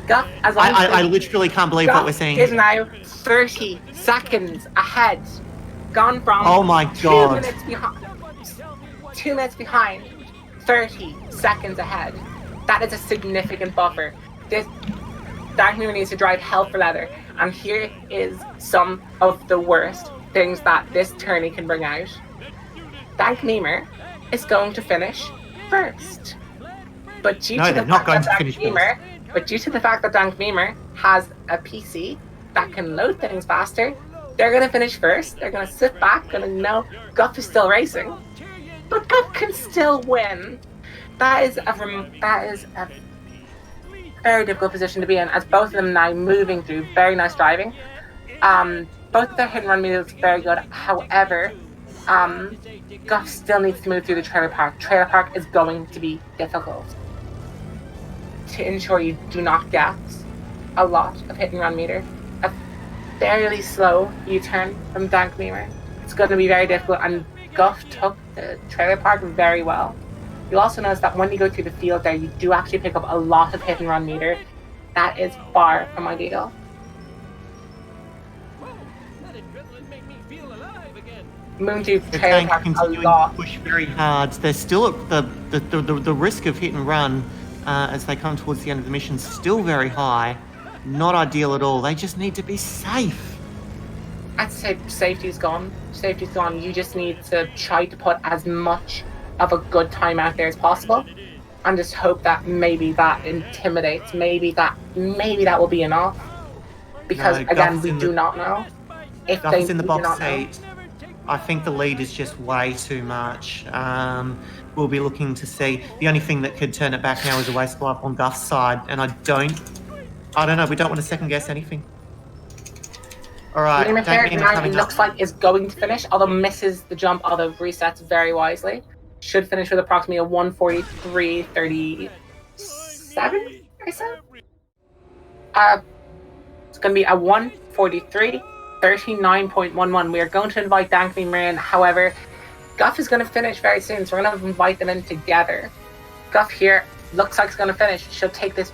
Guff, I literally can't believe what we're seeing. Is now 30 seconds ahead. Gone from oh my god. 2 minutes behind, 30 seconds ahead. That is a significant buffer. This Dank Mima needs to drive hell for leather, and here is some of the worst things that this tourney can bring out. Dank Mima is going to finish first, but due to the fact that Dank Mima has a PC that can load things faster, they're going to finish first. They're going to sit back, going to know Guff is still racing, but Guff can still win. That is a very difficult position to be in, as both of them now moving through very nice driving. Both of their hit and run meters very good. However, Guff still needs to move through the trailer park. Trailer park is going to be difficult to ensure you do not get a lot of hit and run meter. A fairly slow U-turn from Dank Mima. It's going to be very difficult, and Guff took the trailer park very well. You'll also notice that when you go through the field there, you do actually pick up a lot of hit and run meter. That is far from ideal. Moondew trailer park a lot. Push very hard. They're still at the risk of hit and run as they come towards the end of the mission. Still very high. Not ideal at all. They just need to be safe. I'd say safety's gone. Safety's gone. You just need to try to put as much of a good time out there as possible, and just hope that maybe that intimidates. Maybe that will be enough. Because again, we do not know. If Guff's in the box seat. I think the lead is just way too much. We'll be looking to see. The only thing that could turn it back now is a waste wipe on Guff's side, and I don't know. We don't want to second guess anything. All right. It looks like is going to finish, although misses the jump, although resets very wisely. Should finish with approximately a 143.37. I said. It's going to be a 143.39.11. We are going to invite Dank Mima in. However, Guff is going to finish very soon, so we're going to invite them in together. Guff here looks like he's going to finish. Should take this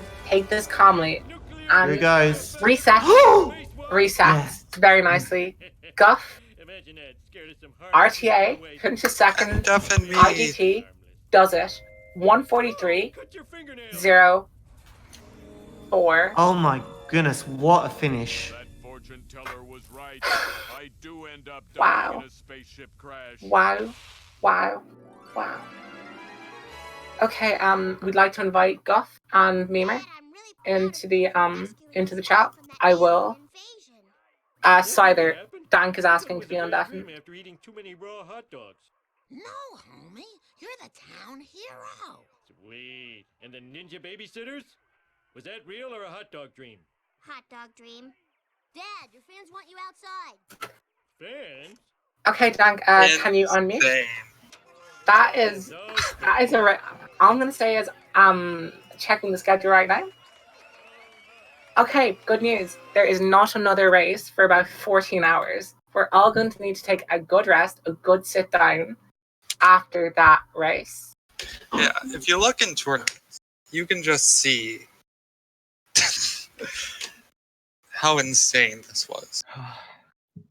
calmly. And here goes. Resets yes. Very nicely. Guff, RTA, finishes second. IGT does it. 143.04. Oh my goodness, what a finish. That fortune teller was right. I do end up Wow. dying in a spaceship crash. Wow. Okay, we'd like to invite Guff and Memer into the chat. I will. Cider, Dank is asking to be on that. After eating too many raw hot dogs. No, homie. You're the town hero. Sweet. And the ninja babysitters? Was that real or a hot dog dream? Hot dog dream. Dad, your fans want you outside. Fans? Okay, Dank, can you unmute? That is a right. All I'm gonna say is checking the schedule right now. Okay, good news. There is not another race for about 14 hours. We're all going to need to take a good rest, a good sit down after that race. Yeah, if you look in tournaments, you can just see how insane this was.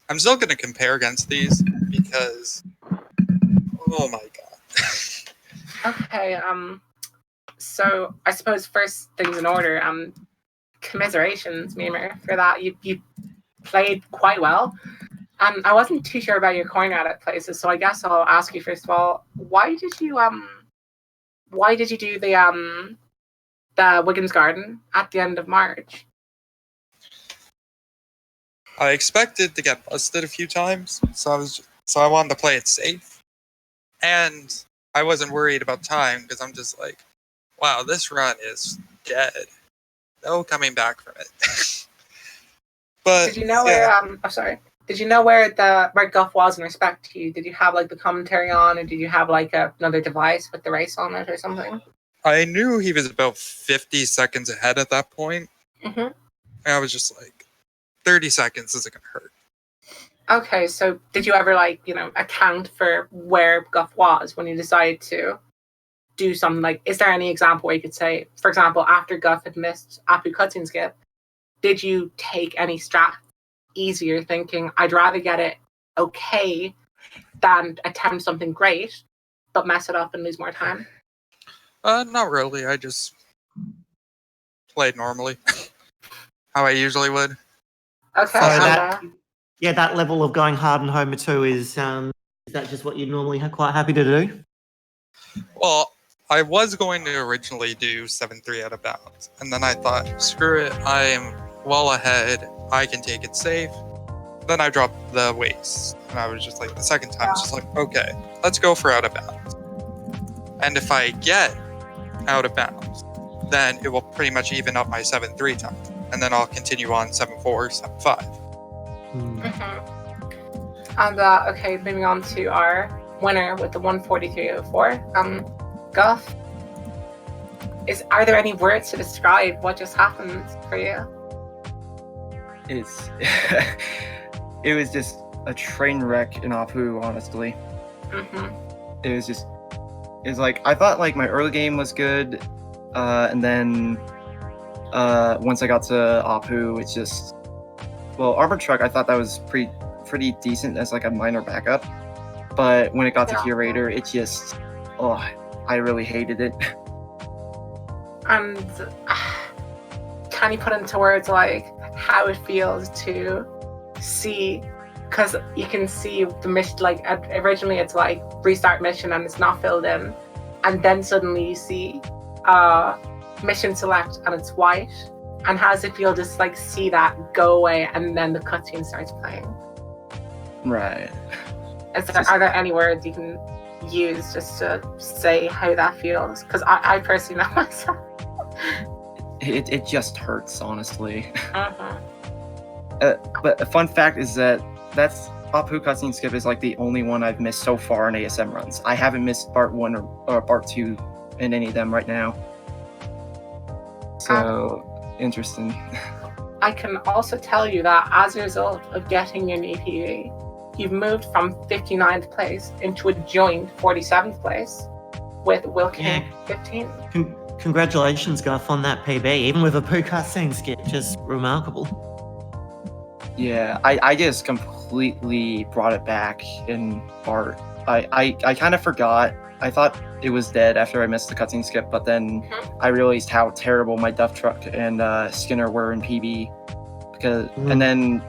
I'm still going to compare against these because, oh my god. Okay, so I suppose first things in order, commiserations, Memer, for that. You played quite well. I wasn't too sure about your corner edit places, so I guess I'll ask you first of all, why did you do the Wiggins Garden at the end of March? I expected to get busted a few times, so I wanted to play it safe. And I wasn't worried about time because I'm just like, wow, this run is dead. No coming back from it. But did you know where Did you know where Guff was in respect to you? Did you have like the commentary on, or did you have like another device with the race on it or something? I knew he was about 50 seconds ahead at that point. Mm-hmm. And I was just like, 30 seconds isn't gonna hurt. Okay, so did you ever account for where Guff was when you decided to do something? Like, is there any example where you could say, for example, after Guff had missed Apu cutscene skip, did you take any strat easier, thinking I'd rather get it okay than attempt something great but mess it up and lose more time? Not really. I just played normally, how I usually would. Okay. So that level of going hard in Homer 2 is that just what you're normally quite happy to do? Well, I was going to originally do 7-3 out of bounds, and then I thought, screw it, I am well ahead, I can take it safe. Then I dropped the waste, and I was just like, the second time, it's just like, okay, let's go for out of bounds. And if I get out of bounds, then it will pretty much even up my 7-3 time, and then I'll continue on 7-4, 7-5. Mm-hmm. And okay, moving on to our winner with the 143.04. Guff, are there any words to describe what just happened for you? It was just a train wreck in Apu, honestly. Mm-hmm. It was like, I thought like my early game was good, and then once I got to Apu, it's just, well, Armored Truck, I thought that was pretty decent as like a minor backup, but when it got to Curator, it just, I really hated it. And can you put into words like how it feels to see, because you can see the mission, like originally it's like restart mission and it's not filled in, and then suddenly you see mission select and it's white, and how does it feel just like see that go away and then the cutscene starts playing? Right. Are there any words you can use just to say how that feels? Because I personally know myself. It just hurts, honestly. Uh-huh. But a fun fact is that's Apu cutscene skip is like the only one I've missed so far in ASM runs. I haven't missed part 1 or part 2 in any of them right now. So, interesting. I can also tell you that as a result of getting your new PV, you've moved from 59th place into a joint 47th place with Wilkin 15. Congratulations, Guff, on that PB. Even with a Poo cutscene skip, just remarkable. Yeah, I just completely brought it back in part. I kind of forgot I thought it was dead after I missed the cutscene skip, but then I realized how terrible my Duff truck and Skinner were in PB. And then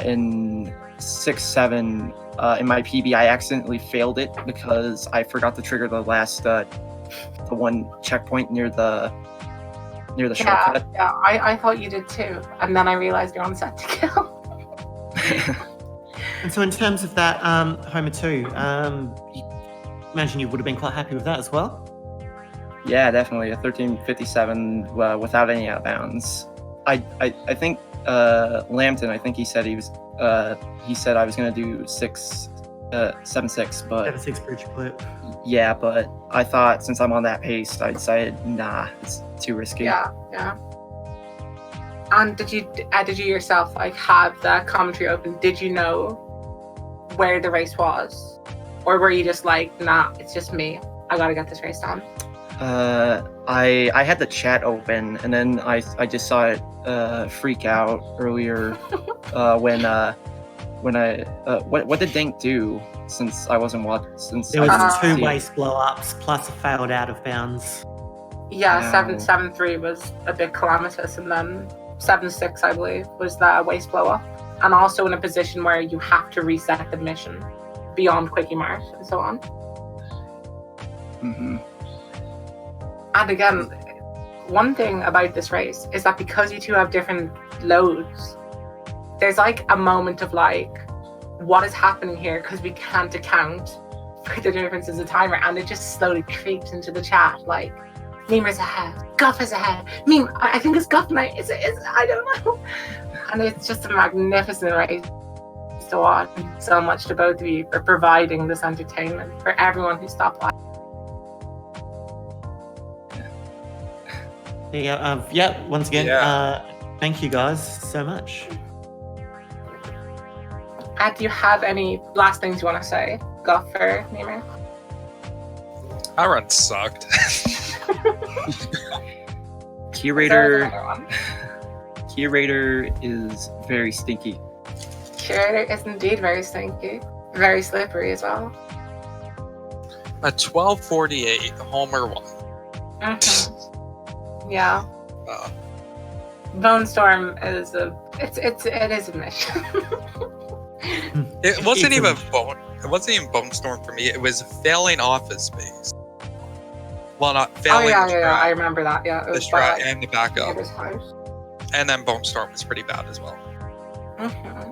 in 6-7 in my PB, I accidentally failed it because I forgot to trigger the last the one checkpoint near the shortcut. Yeah, I thought you did too, and then I realized you're on set to kill. And so in terms of that Homer 2, imagine you would have been quite happy with that as well? Yeah, definitely. A 1357 without any out of bounds. I think Lambton, I think he said I was going to do 7-6, but 7-6 bridge clip. yeah, but I thought since I'm on that pace, I decided, nah, it's too risky. Yeah. And did you yourself have the commentary open? Did you know where the race was, or were you just like, nah, it's just me, I gotta get this race done? I had the chat open, and then I just saw it freak out earlier when what did Dink do since I wasn't watching? There was 2 waste blow-ups plus a failed out of bounds. Yeah, 7-3 was a bit calamitous, and then 7-6, I believe, was the waste blow-up, and also in a position where you have to reset the mission beyond Quickie Mart and so on. Mm-hmm. And again, one thing about this race is that because you two have different loads, there's a moment of what is happening here, because we can't account for the differences of timer, and it just slowly creeps into the chat Memer's ahead, Guff is ahead, I think it's Guff night, is I don't know. And it's just a magnificent race to watch. So much to both of you for providing this entertainment for everyone who stopped by. Once again, thank you guys so much. Do you have any last things you want to say, Guff or Memer? Our run sucked. Curator is very stinky. Curator is indeed very stinky. Very slippery as well. A 1248 Homer 1. Mm-hmm. Yeah. Bone Storm is it is a mission. It wasn't even Bone Storm for me. It was failing Office Space. Well, not failing. Yeah. I remember that. Yeah, it was the strat and the backup. House. And then Bone Storm was pretty bad as well. Mm-hmm.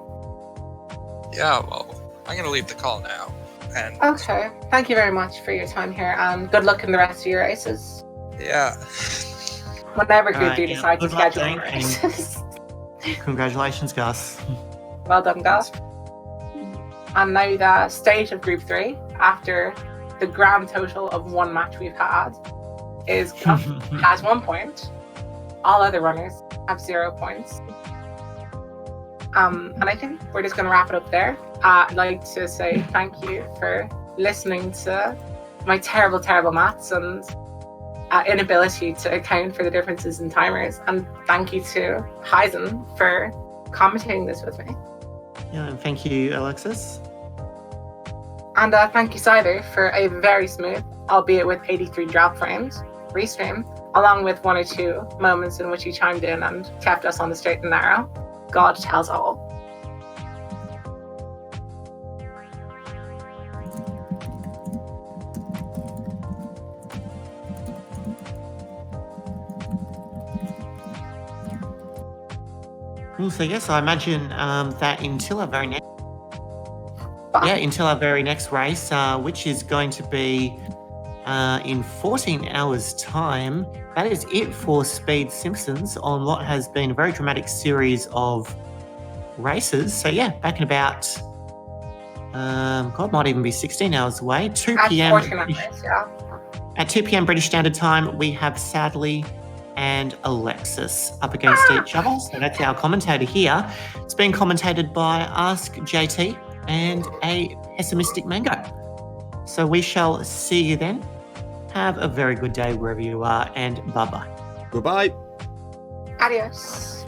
Yeah, well, I'm gonna leave the call now. And okay, thank you very much for your time here, and good luck in the rest of your races. Yeah. Whenever you do decide to schedule your races. Congratulations, Gus. Well done, Gus. And now the state of Group 3, after the grand total of 1 match we've had, is Guff has 1 point. All other runners have 0 points. And I think we're just going to wrap it up there. I'd like to say thank you for listening to my terrible, terrible maths and inability to account for the differences in timers. And thank you to Heisen for commentating this with me. Yeah, and thank you, Alexis. And thank you, Cider, for a very smooth, albeit with 83 drop frames, restream, along with 1 or 2 moments in which he chimed in and kept us on the straight and narrow. God tells all. So yes, I imagine that until our very next race, which is going to be in 14 hours' time. That is it for Speed Simpsons on what has been a very dramatic series of races. So yeah, back in about, might even be 16 hours away. 2 p.m. At 2 p.m. British Standard Time, we have Sadly and Alexis up against each other. So that's our commentator here. It's been commentated by Ask JT and a pessimistic Mango. So we shall see you then. Have a very good day wherever you are, and bye-bye. Goodbye. Adios.